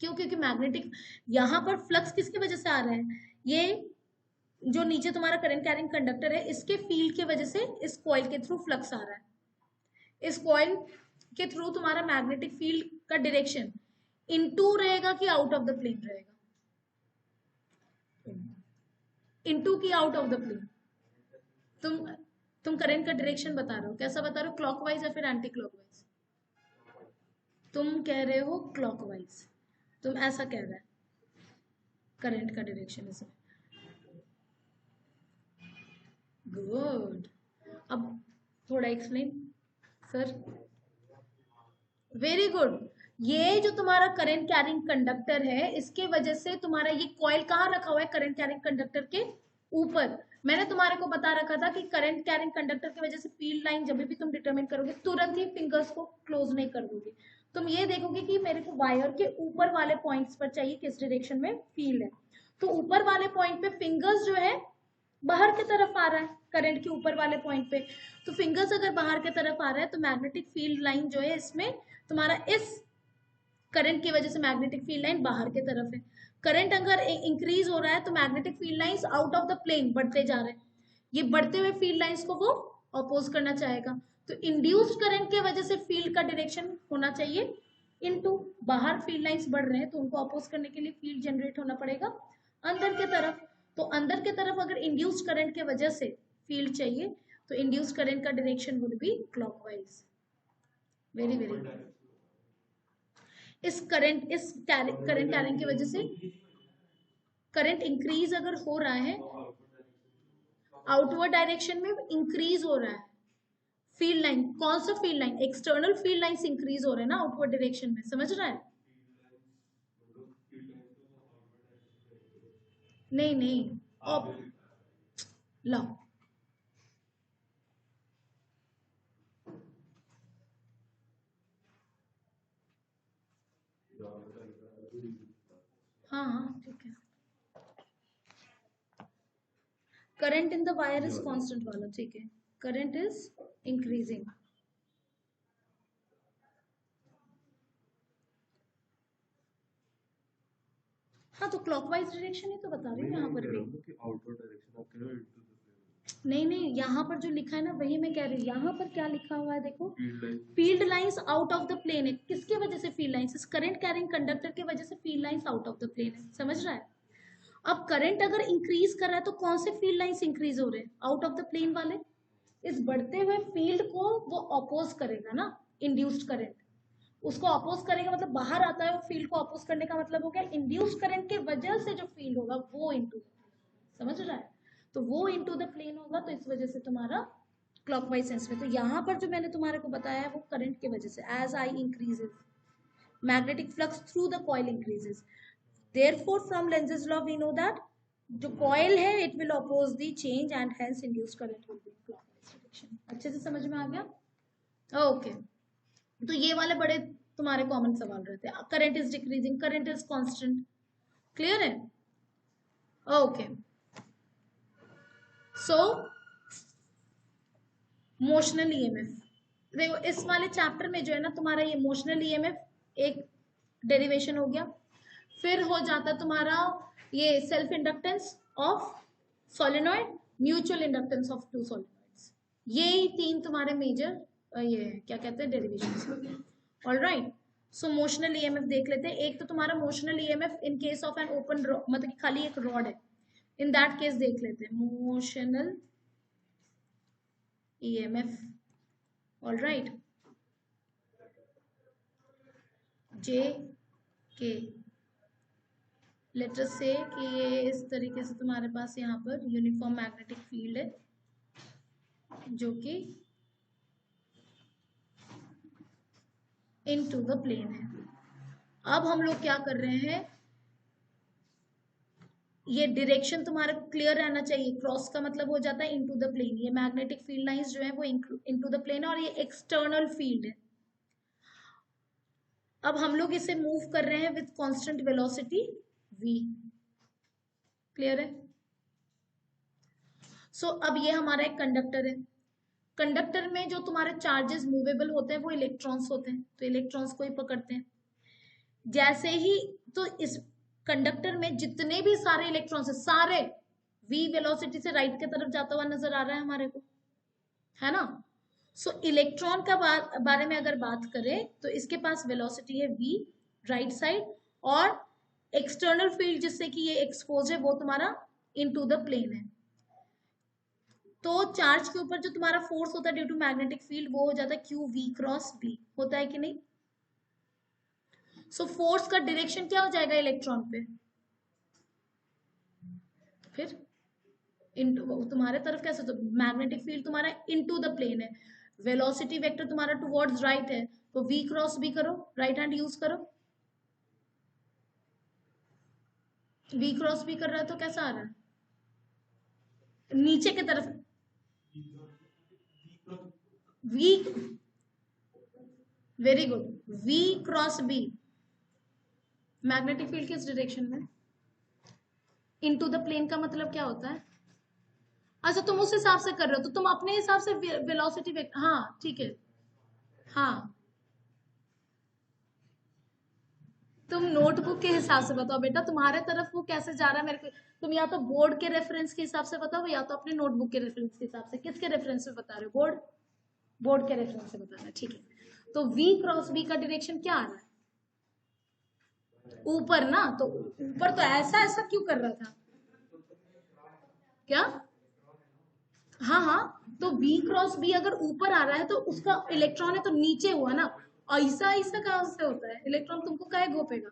क्यों, क्योंकि मैग्नेटिक, यहाँ पर फ्लक्स किसकी वजह से आ रहा है, ये जो नीचे तुम्हारा करंट कैरिंग कंडक्टर है इसके फील्ड की वजह से इस कॉइल के थ्रू फ्लक्स आ रहा है। इस कॉइल के थ्रू तुम्हारा मैग्नेटिक फील्ड का डायरेक्शन इनटू रहेगा कि आउट ऑफ द प्लेन रहेगा, इनटू की आउट ऑफ द प्लेन, तुम तुम करंट का डायरेक्शन बता रहे हो, कैसा बता रहे हो, क्लॉकवाइज या फिर एंटी क्लॉकवाइज? तुम कह रहे हो क्लॉकवाइज, तुम ऐसा कह रहे है करंट का डायरेक्शन इसमें। गुड, अब थोड़ा एक्सप्लेन सर। Very good. ये जो तुम्हारा करंट कैरिंग कंडक्टर है, इसके वजह से तुम्हारा ये कॉइल कहाँ रखा हुआ है, करंट कैरिंग कंडक्टर के ऊपर। मैंने तुम्हारे को बता रखा था कि करंट कैरिंग कंडक्टर की वजह से फील्ड लाइन जब भी तुम डिटरमिन करोगे तुरंत ही फिंगर्स को क्लोज नहीं कर दोगे। तुम ये देखोगे कि मेरे को वायर के ऊपर वाले पॉइंट्स पर चाहिए किस डायरेक्शन में फील्ड है, तो ऊपर वाले पॉइंट पे फिंगर्स जो है बाहर की तरफ आ रहा है, करंट के ऊपर वाले पॉइंट पे। तो फिंगर्स अगर बाहर की तरफ आ रहा है तो मैग्नेटिक फील्ड लाइन जो है इसमें तुम्हारा इस करंट की वजह से मैग्नेटिक फील्ड लाइन बाहर की तरफ है। करंट अगर इंक्रीज हो रहा है तो magnetic field lines out of the plane बढ़ते जा रहे हैं, ये बढ़ते हुए फील्ड लाइंस को वो अपोज करना चाहेगा। तो इंड्यूस्ड करंट के वजह से फील्ड का डायरेक्शन होना चाहिए इनटू, बाहर फील्ड लाइंस बढ़ रहे हैं तो उनको अपोज करने के लिए फील्ड जनरेट होना पड़ेगा अंदर की तरफ। तो अंदर की तरफ अगर इंड्यूस्ड करंट के वजह से फील्ड चाहिए तो इंड्यूस्ड करंट का direction would be clockwise. Very very good. इस करंट कैरिंग की वजह से करंट इंक्रीज अगर हो रहा है, आउटवर्ड डायरेक्शन में इंक्रीज हो रहा है फील्ड लाइन, कौन सा field line, external field lines increase हो रहे हैं ना आउटवर्ड डायरेक्शन में, समझ रहा है? नहीं नहीं, अब ला हाँ हाँ ठीक है। Current in the wire is constant वाला, ठीक है, करंट इज इंक्रीजिंग। हाँ तो क्लॉकवाइज डायरेक्शन ही तो बता रही हूँ यहाँ पर भी। आउटवर्ड डायरेक्शन आप कह रहे हो, नहीं नहीं, यहाँ पर जो लिखा है ना वही मैं कह रही हूँ। यहाँ पर क्या लिखा हुआ है देखो, field lines out of the plane है। किसके वजह से फील्ड लाइंस, इस करंट कैरिंग कंडक्टर की वजह से field lines out of the plane है, समझ रहा है? अब करंट अगर इंक्रीज कर रहा है तो कौन से फील्ड लाइंस इंक्रीज हो रहे हैं, आउट ऑफ द प्लेन वाले। इस बढ़ते हुए फील्ड को वो अपोज करेगा ना, इंड्यूस्ड करंट उसको अपोज करेगा, मतलब बाहर आता है वो फील्ड को अपोज करने का मतलब हो गया इंड्यूस्ड करंट के वजह से जो फील्ड होगा वो इनटू, समझ रहा है? तो वो इनटू द प्लेन होगा, तो इस वजह से तुम्हारा क्लॉकवाइज सेंस में। तो यहाँ पर जो मैंने तुम्हारे को बताया है वो करंट की वजह से, as I increases magnetic flux through the coil increases, therefore from Lenz's law we know that जो कॉइल है it will oppose the change and hence induced current will be clockwise direction. अच्छे से समझ में आ गया? ओके तो ये वाले बड़े तुम्हारे कॉमन सवाल रहते हैं। Current is decreasing, current is constant, clear है? ओके सो मोशनल ईएमएफ, देखो इस वाले चैप्टर में जो है ना तुम्हारा ये मोशनल ईएमएफ एक डेरिवेशन हो गया, फिर हो जाता तुम्हारा ये self inductance of solenoid, mutual inductance of two solenoids, ये तीन तुम्हारे मेजर ये क्या कहते हैं डेरिवेशंस हो गए। ऑलराइट सो मोशनल ईएमएफ देख लेते हैं। एक तो तुम्हारा motional EMF in case of an open मतलब खाली एक रॉड है, इन दैट केस देख लेते हैं motional EMF, all right, J K, let us से कि ये इस तरीके से तुम्हारे पास यहाँ पर यूनिफॉर्म मैग्नेटिक फील्ड है जो कि इनटू द प्लेन है। अब हम लोग क्या कर रहे हैं, ये डायरेक्शन तुम्हारा क्लियर रहना चाहिए, क्रॉस का मतलब हो जाता है इनटू द प्लेन, ये मैग्नेटिक फील्ड लाइंस जो है वो इनटू द प्लेन है और ये एक्सटर्नल फील्ड है। अब हम लोग इसे मूव कर रहे हैं with constant velocity v, clear है? सो अब ये हमारा एक कंडक्टर है, कंडक्टर में जो तुम्हारे चार्जेस मूवेबल होते हैं वो इलेक्ट्रॉन्स होते हैं, तो इलेक्ट्रॉन्स को ही पकड़ते हैं। जैसे ही तो इस कंडक्टर में जितने भी सारे इलेक्ट्रॉन्स है सारे v वेलोसिटी से राइट की तरफ जाता हुआ नजर आ रहा है हमारे को, है ना? सो इलेक्ट्रॉन का बारे में अगर बात करें तो इसके पास वेलोसिटी है v राइट साइड, और एक्सटर्नल फील्ड जिससे कि ये एक्सपोज है वो तुम्हारा इनटू द प्लेन है। तो चार्ज के ऊपर जो तुम्हारा फोर्स होता है ड्यू टू मैग्नेटिक फील्ड वो हो जाता है क्यू वी क्रॉस बी, होता है कि नहीं? सो फोर्स का डायरेक्शन क्या हो जाएगा इलेक्ट्रॉन पे, फिर इनटू तुम्हारे तरफ कैसे, तो मैग्नेटिक फील्ड तुम्हारा इनटू द प्लेन है, वेलोसिटी वेक्टर तुम्हारा टुवर्ड्स राइट है, तो v क्रॉस b करो, राइट हैंड यूज करो, v क्रॉस b कर रहा है तो कैसा आ रहा है, नीचे की तरफ v, very good, v cross b magnetic field किस डायरेक्शन में, इनटू द प्लेन का मतलब क्या होता है? अच्छा तुम उस हिसाब से कर रहे हो, तो तुम अपने हिसाब से वेलोसिटी वेक्टर, हाँ ठीक है, हाँ तुम नोटबुक के हिसाब से बताओ बेटा, तुम्हारे तरफ वो कैसे जा रहा है मेरे को, तुम या तो बोर्ड के रेफरेंस के हिसाब से बताओ या तो अपने नोटबुक के रेफरेंस के हिसाब से, किसके रेफरेंस से बता रहे हो, बोर्ड, बोर्ड के रेफरेंस से बताना, ठीक है। तो v क्रॉस b का डायरेक्शन क्या आ रहा है, ऊपर ना, तो ऊपर तो ऐसा ऐसा क्यों कर रहा था, क्या, हाँ हाँ, तो v क्रॉस b अगर ऊपर आ रहा है तो उसका इलेक्ट्रॉन है तो नीचे हुआ ना, ऐसा ऐसा कहां से होता है, इलेक्ट्रॉन तुमको काहे घोपेगा,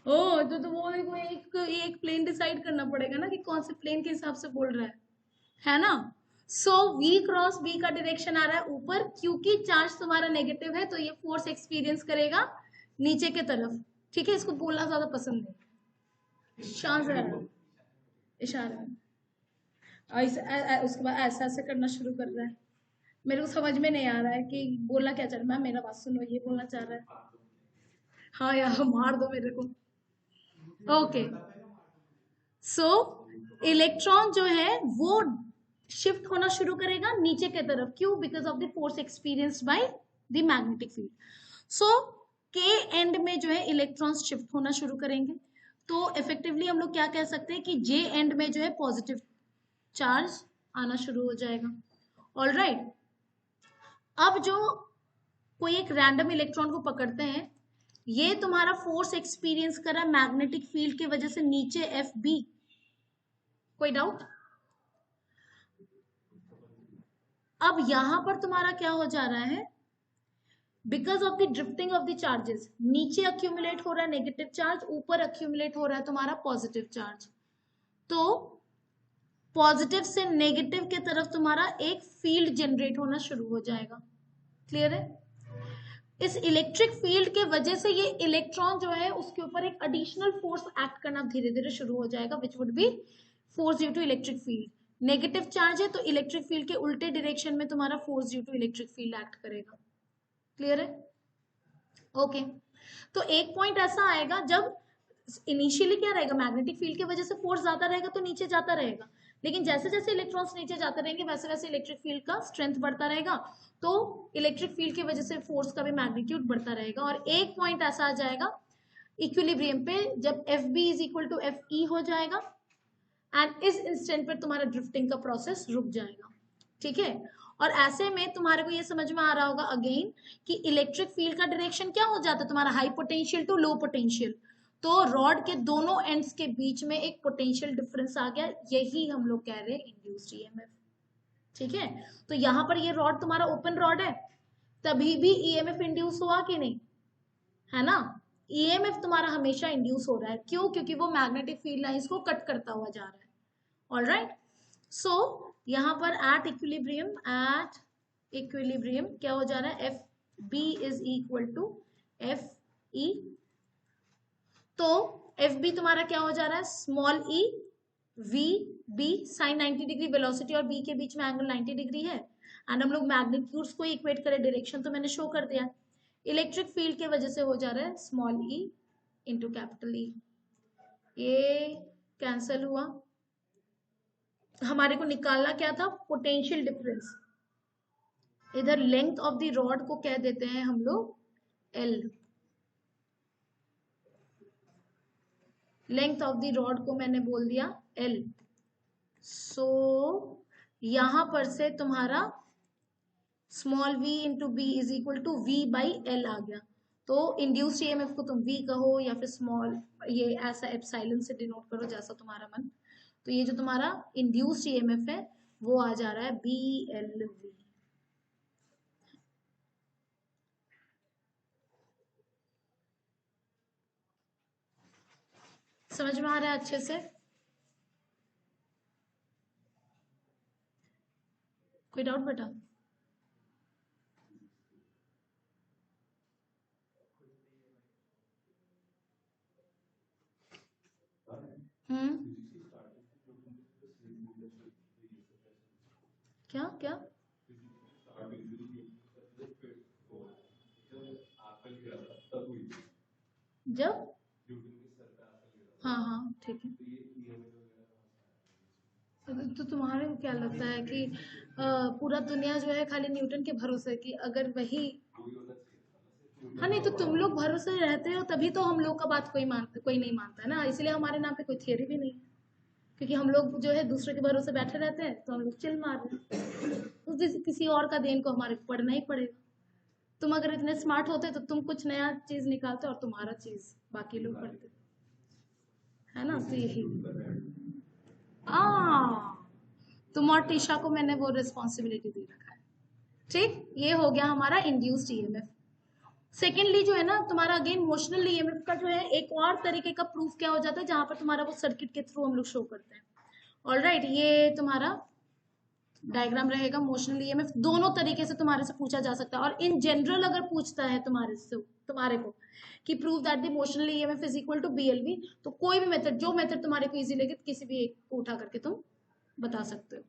ओ तो वो एक प्लेन डिसाइड करना पड़ेगा ना कि कौन से प्लेन के हिसाब से बोल रहा है ना? सो v क्रॉस b का डायरेक्शन आ रहा है ऊपर, क्योंकि चार्ज तुम्हारा नेगेटिव है तो ये फोर्स एक्सपीरियंस करेगा नीचे के तरफ, ठीक है, इसको बोलना ज्यादा पसंद है, इशारा, उसके बाद ऐसा ऐसे करना शुरू कर रहा है, मेरे को समझ में नहीं आ रहा है कि बोलना क्या चाह रहा है, मेरा बात सुनो, ये बोलना चाह रहा है, हाँ यार मार दो मेरे को, ओके। सो इलेक्ट्रॉन जो है वो शिफ्ट होना शुरू करेगा नीचे के तरफ, क्यों, because of the force experienced by the magnetic field. So के एंड में जो है इलेक्ट्रॉन्स शिफ्ट होना शुरू करेंगे, तो इफेक्टिवली हम लोग क्या कह सकते हैं कि जे एंड में जो है पॉजिटिव चार्ज आना शुरू हो जाएगा, ऑलराइट। अब जो कोई एक रैंडम इलेक्ट्रॉन को पकड़ते हैं, ये तुम्हारा फोर्स एक्सपीरियंस कर रहा है मैग्नेटिक फील्ड की वजह से नीचे एफ बी, कोई डाउट? अब यहां पर तुम्हारा क्या हो जा रहा है, because of the drifting of the charges, नीचे अक्यूमुलेट हो रहा है नेगेटिव चार्ज, ऊपर अक्यूमुलेट हो रहा है तुम्हारा पॉजिटिव चार्ज, तो पॉजिटिव से नेगेटिव के तरफ तुम्हारा एक फील्ड जनरेट होना शुरू हो जाएगा, क्लियर है? इस इलेक्ट्रिक फील्ड के वजह से ये इलेक्ट्रॉन जो है उसके ऊपर एक एडिशनल फोर्स एक्ट करना धीरे धीरे शुरू हो जाएगा, which would be force due to electric field, negative charge है तो इलेक्ट्रिक फील्ड के उल्टे डायरेक्शन में तुम्हारा force due to electric field act करेगा, क्लियर है? ओके तो एक पॉइंट ऐसा आएगा जब इनिशियली क्या रहेगा, मैग्नेटिक फील्ड की वजह से फोर्स ज्यादा रहेगा तो नीचे जाता रहेगा, लेकिन जैसे जैसे इलेक्ट्रॉन्स नीचे जाते रहेंगे वैसे वैसे इलेक्ट्रिक फील्ड का स्ट्रेंथ बढ़ता रहेगा, तो इलेक्ट्रिक फील्ड की वजह से फोर्स का भी मैग्नीट्यूड बढ़ता रहेगा, और एक पॉइंट ऐसा आ जाएगा इक्विलिब्रियम पे जब F B is equal to F E हो जाएगा, एंड इस इंस्टेंट पर तुम्हारा ड्रिफ्टिंग का प्रोसेस रुक जाएगा, ठीक है? और ऐसे में तुम्हारे को ये समझ में आ रहा होगा अगेन कि इलेक्ट्रिक फील्ड का डायरेक्शन क्या हो जाता है तुम्हारा, high potential to low potential, तो रॉड के दोनों एंड्स के बीच में एक पोटेंशियल डिफरेंस आ गया, यही हम लोग कह रहे हैं इंड्यूस्ड ईएमएफ, ठीक है? तो यहां पर ये रॉड तुम्हारा ओपन रॉड है, तभी भी ईएमएफ इंड्यूस हुआ कि नहीं, है ना? ईएमएफ तुम्हारा हमेशा इंड्यूस हो रहा है, क्यों, क्योंकि वो मैग्नेटिक फील्ड लाइंस को कट करता हुआ जा रहा है, ऑलराइट। सो यहां पर एट इक्विलिब्रियम क्या हो जा रहा है, F B is equal to F E, तो एफ बी तुम्हारा क्या हो जा रहा है, small E V B, sine 90 degree, velocity और बी के बीच में एंगल 90 डिग्री है, एंड हम लोग मैग्नीट्यूड्स को इक्वेट करें, डायरेक्शन तो मैंने शो कर दिया, इलेक्ट्रिक फील्ड की वजह से हो जा रहा है small E into capital E, ये कैंसल हुआ, हमारे को निकालना क्या था, पोटेंशियल डिफरेंस, इधर लेंथ ऑफ द रॉड को कह देते हैं हम लोग L, length of the rod को मैंने बोल दिया एल, सो यहां पर से तुम्हारा small v into B is equal to v by L आ गया, तो इंड्यूस्ड ईएमएफ को तुम v कहो या फिर स्मॉल ये ऐसा एप्सिलॉन से डिनोट करो जैसा तुम्हारा मन, तो ये जो तुम्हारा इंड्यूस्ड ईएमएफ है वो आ जा रहा है BLV। समझ में आ रहा है अच्छे से? कोई डाउट बेटा? क्या क्या? जब हाँ हाँ ठीक है। तो तुम्हारे को क्या लगता है कि पूरा दुनिया जो है खाली न्यूटन के भरोसे की अगर वही हाँ नहीं तो तुम लोग भरोसे रहते हो तभी तो हम लोग का बात कोई नहीं मानता है ना, इसलिए हमारे नाम पे कोई थियरी भी नहीं है, क्योंकि हम लोग जो है दूसरे के भरोसे बैठे रहते हैं तो हम लोग चिल मार रहे हैं, तो किसी और का देन को हमारे को पढ़ना ही पड़ेगा। तुम अगर इतने स्मार्ट होते तो तुम कुछ नया चीज निकालते और तुम्हारा चीज बाकी लोग पढ़ते, है ना? तो यही तुम और टीशा को मैंने वो रिस्पॉन्सिबिलिटी दे रखा है। ठीक, ये हो गया हमारा इंड्यूस्ड ईएमएफ। सेकेंडली जो है ना तुम्हारा अगेन मोशनल ईएमएफ का जो है एक और तरीके का प्रूफ क्या हो जाता है, जहां पर तुम्हारा वो सर्किट के थ्रू हम लोग शो करते हैं। ऑलराइट, ये तुम्हारा डायग्राम रहेगा मोशनल ईएमएफ। दोनों तरीके से तुम्हारे से पूछा जा सकता है, और इन जनरल अगर पूछता है तुम्हारे को कि prove that the motional EMF is equal to BLV, तो कोई भी मेथड, जो मेथड तुम्हारे को इजी लगे, किसी भी एक को उठा करके तुम बता सकते हो।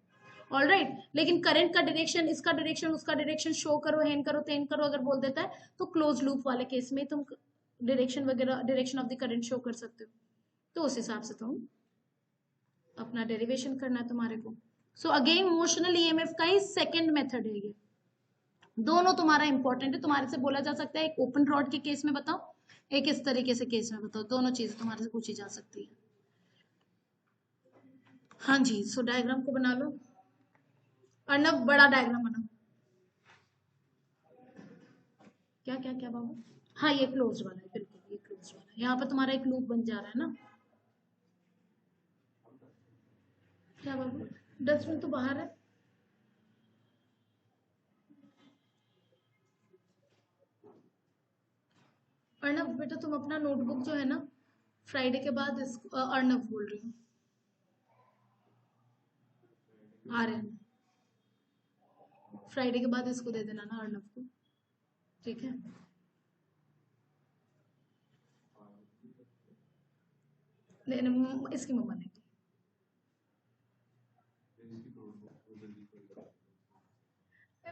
ऑलराइट, लेकिन करंट का डायरेक्शन, इसका डायरेक्शन, उसका डायरेक्शन शो करो, हेन करो, तेन करो अगर बोल देता है तो क्लोज लूप वाले केस में तुम डायरेक्शन वगैरह, direction of the current show कर सकते हो। तो उस हिसाब से तुम अपना डेरिवेशन करना है तुम्हारे को। सो अगेन मोशनल ईएमएफ का ही सेकंड मेथड है ये। दोनों तुम्हारा इंपॉर्टेंट है। तुम्हारे से बोला जा सकता है एक ओपन रॉड के केस में बताओ, एक इस तरीके से केस में बताओ, दोनों चीजें तुम्हारे से पूछी जा सकती है। हाँ जी, सो डायग्राम को बना लो। अर्नब, बड़ा डायग्राम बना। क्या क्या क्या बाबू? हाँ ये क्लोज वाला है, बिल्कुल ये क्लोज वाला है। यहाँ पर तुम्हारा एक लूप बन जा रहा है ना। क्या बाबू? डस्टबिन तो बाहर है। अर्नब बेटा तुम अपना नोटबुक जो है ना फ्राइडे के बाद अर्नब बोल रही हूँ, आ रहे हैं फ्राइडे के बाद इसको दे देना ना अर्नब को, ठीक है? इसकी मम्मा ने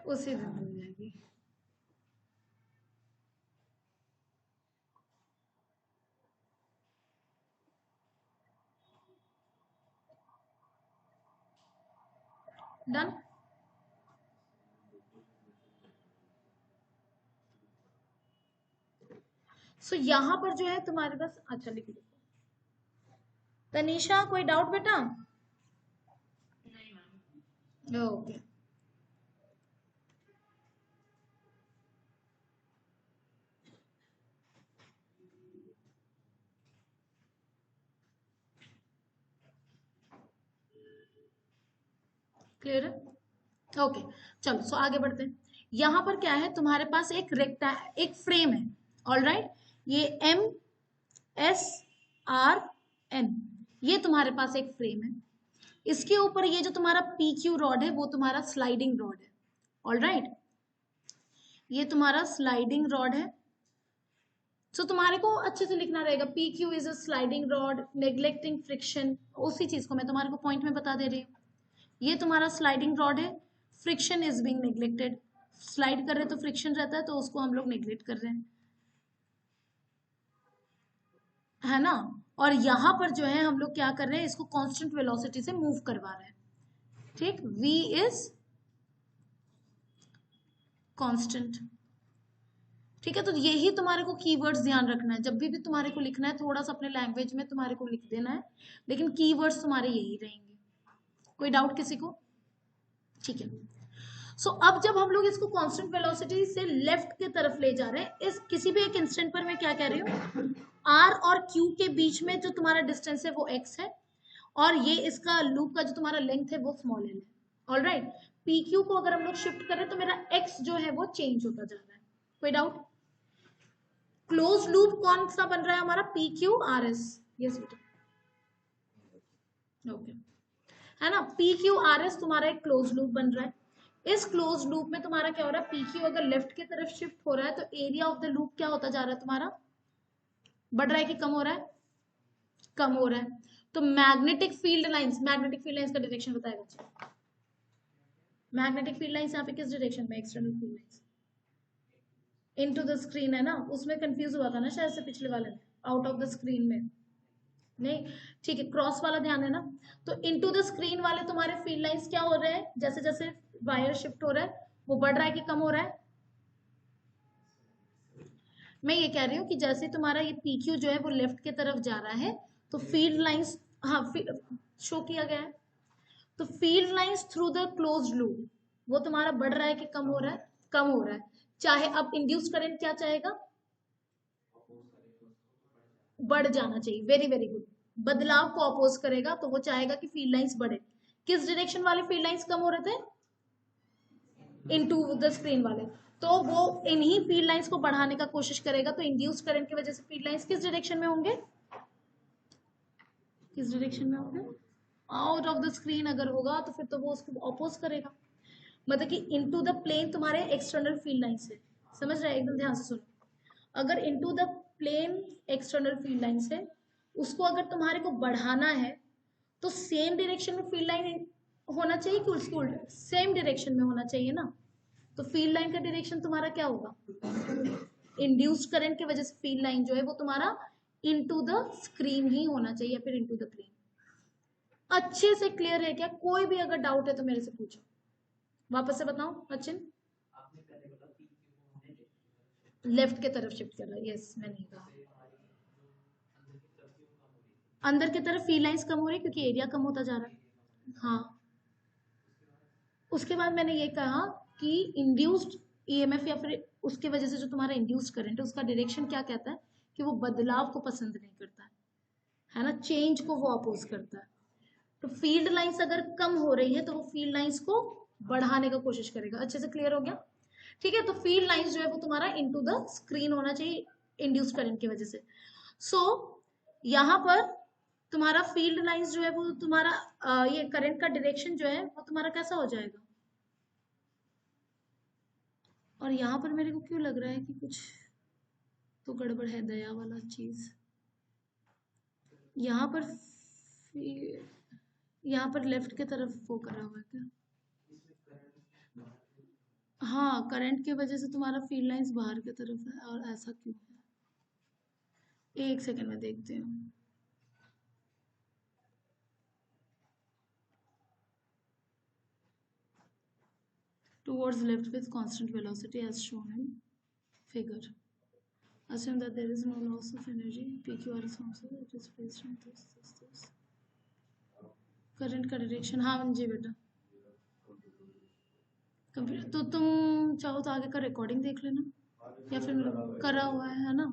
उसी दिन मिल जाएगी। डन। सो यहाँ पर जो है तुम्हारे पास, अच्छा लिख लो। तनीषा कोई डाउट बेटा? ओके, क्लियर है? ओके चलो, सो आगे बढ़ते हैं। यहाँ पर क्या है तुम्हारे पास एक फ्रेम है। ऑलराइट, ये MSRN, ये तुम्हारे पास एक फ्रेम है। इसके ऊपर ये जो तुम्हारा PQ रॉड है वो तुम्हारा स्लाइडिंग रॉड है। ऑलराइट, ये तुम्हारा स्लाइडिंग रॉड है। सो तुम्हारे को अच्छे से लिखना रहेगा, PQ is a sliding rod neglecting friction. उसी चीज को मैं तुम्हारे को पॉइंट में बता दे रही हूँ। ये तुम्हारा स्लाइडिंग रॉड है, friction is being neglected. Slide कर रहे तो फ्रिक्शन रहता है, तो उसको हम लोग नेग्लेक्ट कर रहे हैं, है ना? और यहाँ पर जो है हम लोग क्या कर रहे हैं, इसको कांस्टेंट वेलोसिटी से मूव करवा रहे हैं। ठीक, V इज कांस्टेंट। ठीक है, तो यही तुम्हारे को कीवर्ड्स ध्यान रखना है। जब भी तुम्हारे को लिखना है थोड़ा सा अपने लैंग्वेज में तुम्हारे को लिख देना है, लेकिन कीवर्ड्स तुम्हारे यही रहेंगे। कोई डाउट किसी को? ठीक है। सो अब जब हम लोग इसको कांस्टेंट वेलोसिटी से लेफ्ट की तरफ ले जा रहे हैं, इस किसी भी एक इंस्टेंट पर मैं क्या कह रही हूँ, R और Q के बीच में जो तुम्हारा डिस्टेंस है वो x है, और ये इसका लूप का जो तुम्हारा लेंथ है वो स्मॉल एल है। ऑलराइट, पी क्यू को अगर हम लोग शिफ्ट करें तो मेरा एक्स जो है वो चेंज होता जा रहा है। कोई डाउट? क्लोज लूप कौन सा बन रहा है हमारा? P Q R S. Yes बेटा, ओके, है ना। पी क्यू आर एस तुम्हारा एक क्लोज लूप बन रहा है। इस क्लोज लूप में तुम्हारा क्या हो रहा है? पी क्यू अगर लेफ्ट की तरफ शिफ्ट हो रहा है तो एरिया ऑफ द लूप क्या होता जा रहा है तुम्हारा? बढ़ रहा है कि कम हो रहा है? कम हो रहा है। तो मैग्नेटिक फील्ड लाइंस का डायरेक्शन बताएगा। मैग्नेटिक फील्ड लाइंस यहाँ पे किस डायरेक्शन में? External field lines into the screen, है ना। उसमें कंफ्यूज हुआ था ना शायद से पिछले वाले में, आउट ऑफ द स्क्रीन में नहीं, ठीक है, क्रॉस वाला ध्यान है ना। तो इनटू द स्क्रीन वाले तुम्हारे फील्ड लाइंस क्या हो रहे हैं? जैसे जैसे वायर शिफ्ट हो रहा है वो बढ़ रहा है कि कम हो रहा है? मैं ये कह रही हूँ कि जैसे तुम्हारा ये पी क्यू जो है वो लेफ्ट की तरफ जा रहा है तो फील्ड लाइंस, हाँ शो किया गया है, तो field lines through the closed loop वो तुम्हारा बढ़ रहा है कि कम हो रहा है? कम हो रहा है। चाहे अब इंड्यूस करंट क्या चाहेगा? बढ़ जाना चाहिए। Very very good. बदलाव को अपोज करेगा तो वो चाहेगा कि फील्ड लाइंस बढ़े। किस डायरेक्शन वाले फील्ड लाइंस कम हो रहे थे? इनटू द स्क्रीन वाले। तो वो इन्हीं फील्ड लाइंस को बढ़ाने का कोशिश करेगा। तो इंड्यूस करंट की वजह से फील्ड लाइंस किस डायरेक्शन में होंगे? किस डायरेक्शन में होंगे? आउट ऑफ द स्क्रीन अगर होगा तो फिर तो वो उसको अपोज करेगा, मतलब कि इनटू द प्लेन तुम्हारे एक्सटर्नल फील्ड लाइंस है। समझ रहे हैं? एकदम ध्यान से सुनो। अगर into the plane external field lines है, उसको अगर तुम्हारे को बढ़ाना है तो सेम डायरेक्शन में फील्ड लाइन होना चाहिए कि उसके उल्टा? सेम डायरेक्शन में होना चाहिए ना। तो फील्ड लाइन का डायरेक्शन तुम्हारा क्या होगा? इंड्यूस्ड करंट की वजह से फील्ड लाइन जो है वो तुम्हारा इनटू द स्क्रीन ही होना चाहिए, फिर इनटू द प्लेन। अच्छे से क्लियर है क्या? कोई भी अगर डाउट है तो मेरे से पूछो, वापस से बताओ। अचिन, लेफ्ट की तरफ शिफ्ट कर रहा है। यस, मैंने कहा अंदर की तरफ फील्ड लाइंस कम हो रही है क्योंकि एरिया कम होता जा रहा है। हाँ, उसके बाद मैंने ये कहा कि इंड्यूस्ड ईएमएफ या फिर उसके वजह से जो तुम्हारा इंड्यूस्ड करंट है उसका डायरेक्शन क्या कहता है? कि वो बदलाव को पसंद नहीं करता है ना, चेंज को वो अपोज करता है। तो फील्ड लाइंस अगर कम हो रही है तो वो फील्ड लाइंस को बढ़ाने का कोशिश करेगा। अच्छे से क्लियर हो गया? ठीक है, तो फील्ड लाइंस जो है वो तुम्हारा इनटू द स्क्रीन होना चाहिए इंड्यूस करंट की वजह से। सो यहाँ पर तुम्हारा फील्ड लाइंस जो है वो तुम्हारा ये करंट का डायरेक्शन जो है वो तुम्हारा कैसा हो जाएगा? और यहाँ पर मेरे को क्यों लग रहा है कि कुछ तो गड़बड़ है, दया वाला चीज। यहाँ पर लेफ्ट की तरफ वो करा हुआ है क्या? हाँ, करंट की वजह से तुम्हारा फील्ड लाइंस बाहर की तरफ है, और ऐसा क्यों है? एक सेकंड में देखते हैं। Towards left with constant velocity as shown in figure. Assume that there is no loss of energy. PQR is also it is placed in this. Current का डायरेक्शन, हाँ जी बेटा। कंप्यूटर तो तुम चाहो तो आगे का रिकॉर्डिंग देख लेना या फिर करा हुआ है ना।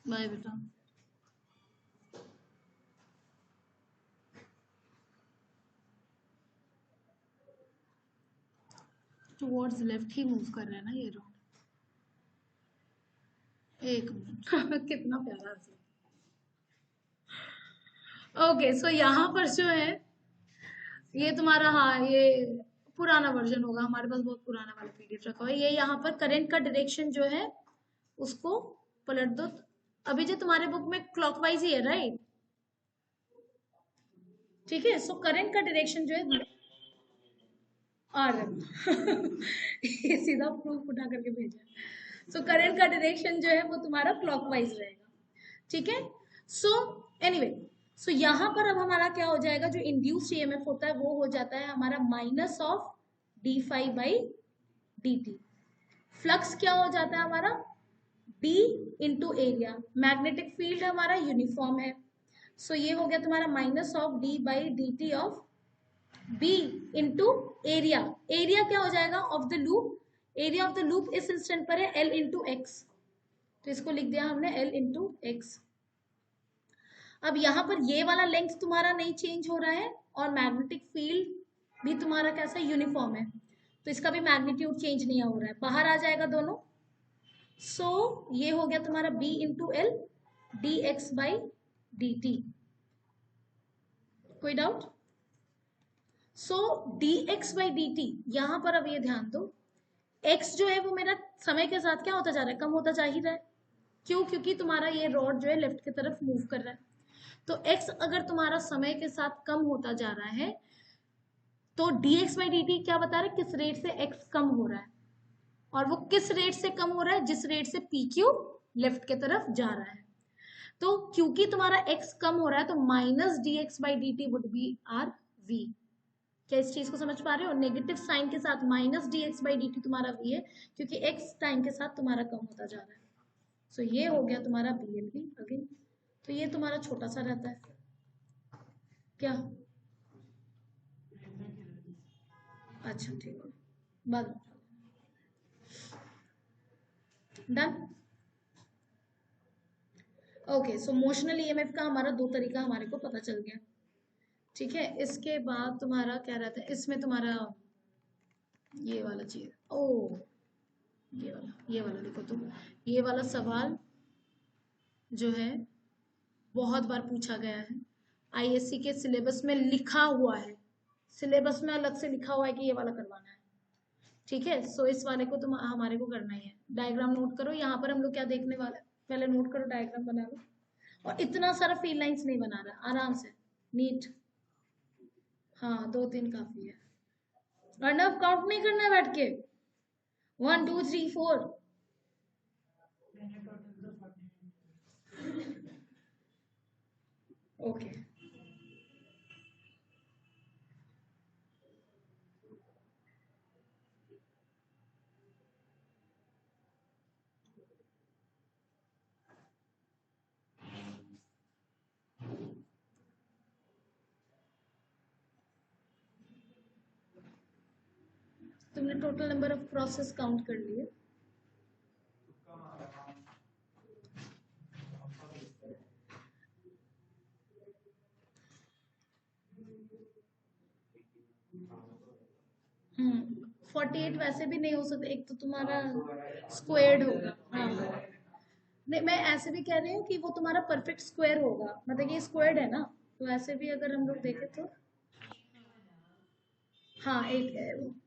बाय बेटा। टुवर्ड्स लेफ्ट ही मूव कर रहा है ना ये रोड। एक मिनट कितना प्यारा सा। ओके, सो यहाँ पर जो है ये तुम्हारा, हाँ ये पुराना वर्जन होगा, हमारे पास बहुत पुराना वाला पीडीएफ रखा हुआ है। ये यहाँ पर करंट का डायरेक्शन जो है उसको पलट दो। अभी जो तुम्हारे बुक में क्लॉकवाइज ही है, राइट? ठीक है, सो करंट का डायरेक्शन जो है और ये सीधा प्रूफ उठा करके भेजा। सो करंट का डायरेक्शन जो है वो तुम्हारा क्लॉकवाइज रहेगा। ठीक है, सो एनीवे, सो यहाँ पर अब हमारा क्या हो जाएगा? जो इंड्यूस्ड ईएमएफ होता है वो हो जाता है हमारा minus of d phi by D t. Flux क्या हो जाता है हमारा? B into area. Magnetic field हमारा यूनिफॉर्म है, सो ये हो गया तुम्हारा minus of d by D t of b into area. Area क्या हो जाएगा of the loop, area of the loop इस इंस्टेंट पर है l इंटू एक्स, तो इसको लिख दिया हमने l इंटू एक्स। अब यहाँ पर ये वाला लेंथ तुम्हारा नहीं चेंज हो रहा है और मैग्नेटिक फील्ड भी तुम्हारा कैसा यूनिफॉर्म है, तो इसका भी मैग्नीट्यूड चेंज नहीं हो रहा है, बाहर आ जाएगा दोनों। सो ये हो गया तुम्हारा b into L D X by D T. कोई doubt? So D X by D T, यहां पर अब ये ध्यान दो, x जो है वो मेरा समय के साथ क्या होता जा रहा है, कम होता जा ही रहा है। क्यों? क्योंकि तुम्हारा ये रॉड जो है लेफ्ट की तरफ मूव कर रहा है। तो x अगर तुम्हारा समय के साथ कम होता जा रहा है तो dx बाई dt क्या बता रहा है, किस रेट से x कम हो रहा है, और वो किस रेट से कम हो रहा है, जिस रेट से pq लेफ्ट की तरफ जा रहा है। तो क्योंकि तुम्हारा x कम हो रहा है तो minus dx by dt would be R v। क्या इस चीज को समझ पा रहे हो? नेगेटिव साइन के साथ माइनस dx बाई dt तुम्हारा v है, क्योंकि x टाइम के साथ तुम्हारा कम होता जा रहा है। सो ये हो गया तुम्हारा BLV अगेन। तो ये तुम्हारा छोटा सा रहता है क्या? अच्छा ठीक है, बाद में डन। ओके, सो मोशनल ईएमएफ का हमारा दो तरीका हमारे को पता चल गया। ठीक है, इसके बाद तुम्हारा क्या रहता है, इसमें तुम्हारा ये वाला चीज, ओ ये वाला देखो, तो ये वाला सवाल जो है बहुत बार पूछा गया है, आईएससी के सिलेबस में लिखा हुआ है, सिलेबस में अलग से लिखा हुआ है कि ये वाला करवाना है। ठीक है, सो इस वाले को तुम हमारे को करना ही है। डायग्राम नोट करो, यहाँ पर हम लोग क्या देखने वाले, पहले नोट करो, डायग्राम बना लो। और इतना सारा फील लाइंस नहीं बना रहा, आराम से नीट, हाँ 2-3 काफी है। वरना काउंट नहीं करना है बैठ के, 1 2 3 4। ओके तुमने total number of process count कर लिए? हम्म, 48 वैसे भी नहीं हो सकते, एक तो तुम्हारा स्क्वायर्ड होगा। हाँ नहीं, मैं ऐसे भी कह रही हूँ कि वो तुम्हारा परफेक्ट स्क्वायर होगा, मतलब ये स्क्वायर्ड है ना, तो ऐसे भी अगर हम लोग देखें तो हाँ एक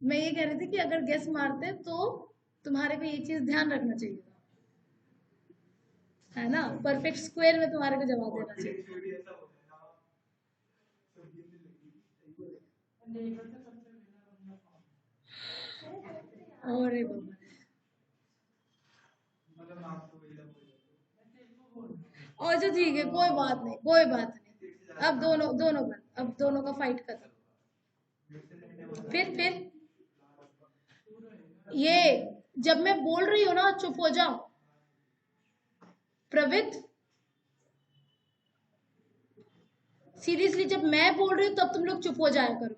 मैं ये कह रही थी कि अगर गेस मारते तो तुम्हारे को ये चीज ध्यान रखना चाहिए, है ना, परफेक्ट स्क्वायर में तुम्हारे को जवाब देना चाहिए। और अच्छा ठीक है, कोई बात नहीं, कोई बात नहीं। अब दोनों का फाइट खत्म। फिर ये जब मैं बोल रही हूँ ना चुप हो जाओ। प्रवित, सीरियसली जब मैं बोल रही हूँ तब तुम लोग चुप हो जाया करो।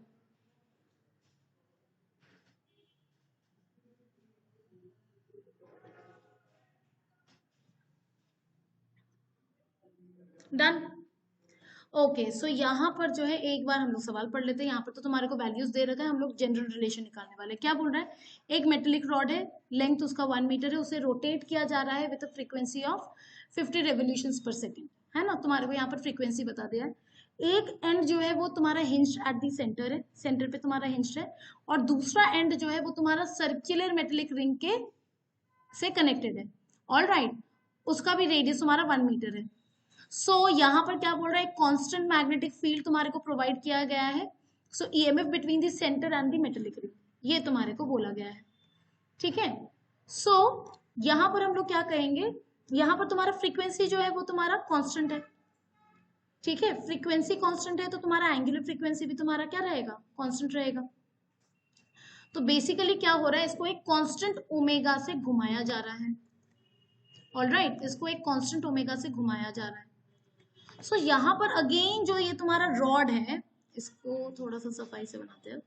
डन। ओके, सो यहाँ पर जो है एक बार हम लोग सवाल पढ़ लेते हैं। यहाँ पर तो तुम्हारे को वैल्यूज दे रखा है, हम लोग जनरल रिलेशन निकालने वाले। क्या बोल रहा है, एक मेटेलिक रॉड है, लेंथ उसका 1 मीटर है, उसे रोटेट किया जा रहा है विद फ्रीक्वेंसी ऑफ 50 रेवोल्यूशंस पर सेकेंड, है ना। तुम्हारे को यहाँ पर फ्रीक्वेंसी बता दिया है। एक एंड जो है वो तुम्हारा हिंज्ड एट दी सेंटर है, सेंटर पे तुम्हारा हिंज्ड है, और दूसरा एंड जो है वो तुम्हारा सर्कुलर मेटेलिक रिंग के से कनेक्टेड है। ऑल राइट, उसका भी रेडियस तुम्हारा 1 मीटर है। सो यहाँ पर क्या बोल रहा है, कांस्टेंट मैग्नेटिक फील्ड तुम्हारे को प्रोवाइड किया गया है। So EMF between the centre and the metallic ring, ये तुम्हारे को बोला गया है। ठीक है, सो यहाँ पर हम लोग क्या कहेंगे, यहाँ पर तुम्हारा फ्रीक्वेंसी जो है वो तुम्हारा कांस्टेंट है। ठीक है, फ्रीक्वेंसी कांस्टेंट है तो तुम्हारा एंगुलर फ्रीक्वेंसी भी तुम्हारा क्या रहेगा, कांस्टेंट रहेगा। तो बेसिकली क्या हो रहा है, इसको एक कांस्टेंट ओमेगा से घुमाया जा रहा है। ऑल राइट, इसको एक कांस्टेंट ओमेगा से घुमाया जा रहा है। सो यहाँ पर अगेन जो ये तुम्हारा रॉड है, इसको थोड़ा सा सफाई से बनाते हैं।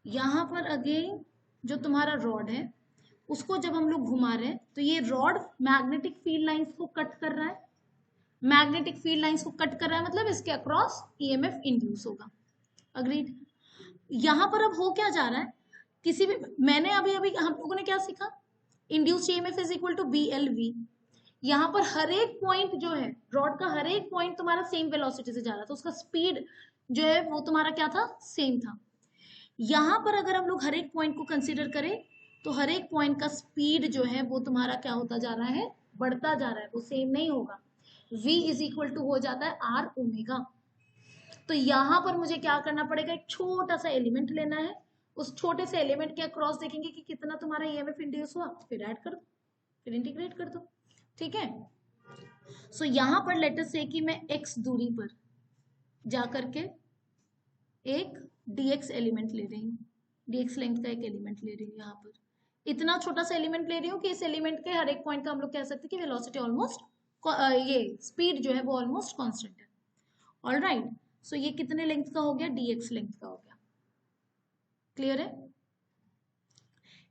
यहाँ पर अगेन जो तुम्हारा रॉड है उसको जब हम लोग घुमा रहे हैं तो ये रॉड मैग्नेटिक फील्ड लाइंस को कट कर रहा है। मैग्नेटिक फील्ड लाइंस को कट कर रहा है मतलब इसके अक्रॉस ईएमएफ इंड्यूस होगा। अग्रीड। यहाँ पर अब हो क्या जा रहा है, किसी भी, मैंने अभी अभी हम लोगों ने क्या सीखा, induced EMF is equal to BLV। यहाँ पर हर एक पॉइंट जो है रॉड का, हर एक पॉइंट तुम्हारा सेम वेलोसिटी से जा रहा था, तो उसका स्पीड जो है वो तुम्हारा क्या था, सेम था। यहाँ पर अगर हम लोग हर एक पॉइंट को कंसीडर करें तो हर एक पॉइंट का स्पीड जो है वो तुम्हारा क्या होता जा रहा है, बढ़ता जा रहा है, वो सेम नहीं होगा। V इज इक्वल टू हो जाता है R ओमेगा। तो यहाँ पर मुझे क्या करना पड़ेगा, एक छोटा सा एलिमेंट लेना है, उस छोटे से एलिमेंट के अक्रॉस देखेंगे कि कितना तुम्हारा ईएमएफ इंड्यूस हुआ, फिर ऐड कर दो, फिर इंटीग्रेट कर दो। ठीक है। सो यहाँ पर लेट अस से कि मैं x दूरी पर जा करके एक dx एलिमेंट ले रही हूँ, dx लेंथ का एक एलिमेंट ले रही हूँ। यहाँ पर इतना छोटा सा एलिमेंट ले रही हूँ कि इस एलिमेंट के हर एक पॉइंट का हम लोग कह सकते हैं कि वेलोसिटी ऑलमोस्ट, ये स्पीड जो है वो ऑलमोस्ट कांस्टेंट है। ऑलराइट। सो ये कितने लेंथ का हो गया, dx लेंथ का हो गया। क्लियर है।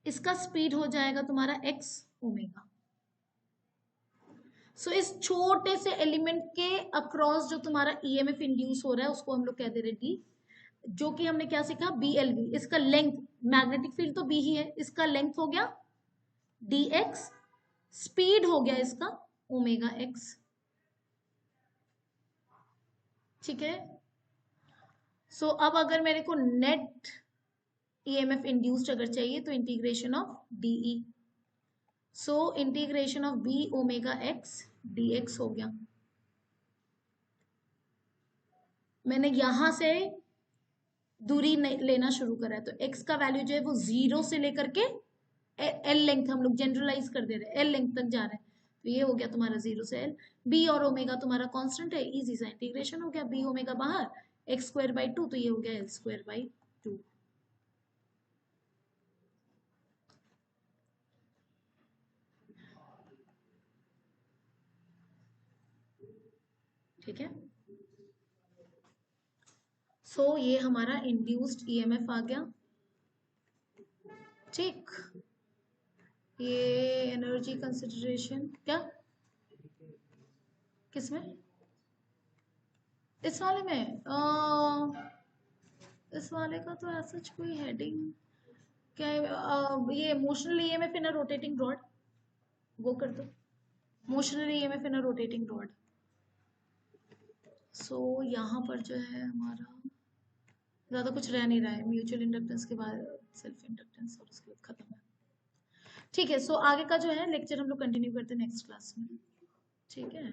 इसका स्पीड हो जाएगा तुम्हारा x ओमेगा। सो इस छोटे से एलिमेंट के अक्रॉस जो तुम्हारा ईएमएफ इंड्यूस हो रहा है उसको हम लोग कह दे रहे डी, जो कि हमने क्या सीखा, BLV। इसका लेंथ, मैग्नेटिक फील्ड तो B ही है, इसका लेंथ हो गया dx, स्पीड हो गया इसका ओमेगा x। ठीक है। सो अब अगर मेरे को नेट ईएमएफ इंड्यूस्ड अगर चाहिए तो integration of DE, so integration of B omega x dx हो गया। मैंने यहां से दूरी लेना शुरू करा है तो x का वैल्यू जो है वो 0 से लेकर के L लेंथ, हम लोग जनरलाइज कर दे रहे हैं, L लेंथ तक जा रहे हैं, तो ये हो गया तुम्हारा 0 से L। B और ओमेगा तुम्हारा कांस्टेंट है, इजी सा इंटीग्रेशन हो गया, B ओमेगा बाहर, x स्क्वायर बाई 2, तो ये हो गया L स्क्वायर बाई 2। ठीक है। सो ये हमारा इंड्यूस्ड ईएमएफ आ गया। ठीक। ये एनर्जी कंसिडरेशन क्या, किसमें, इस वाले में इस वाले का तो ऐसा कोई हेडिंग क्या है, ये motional EMF in a rotating rod, वो कर दो, motional EMF in a rotating rod. So यहाँ पर जो है हमारा ज्यादा कुछ रह नहीं रहा है, म्यूचुअल इंडक्टेंस के बाद सेल्फ इंडक्टेंस और उसके बाद खत्म है। ठीक है। सो आगे का जो है लेक्चर हम लोग कंटिन्यू करते हैं नेक्स्ट क्लास में। ठीक है।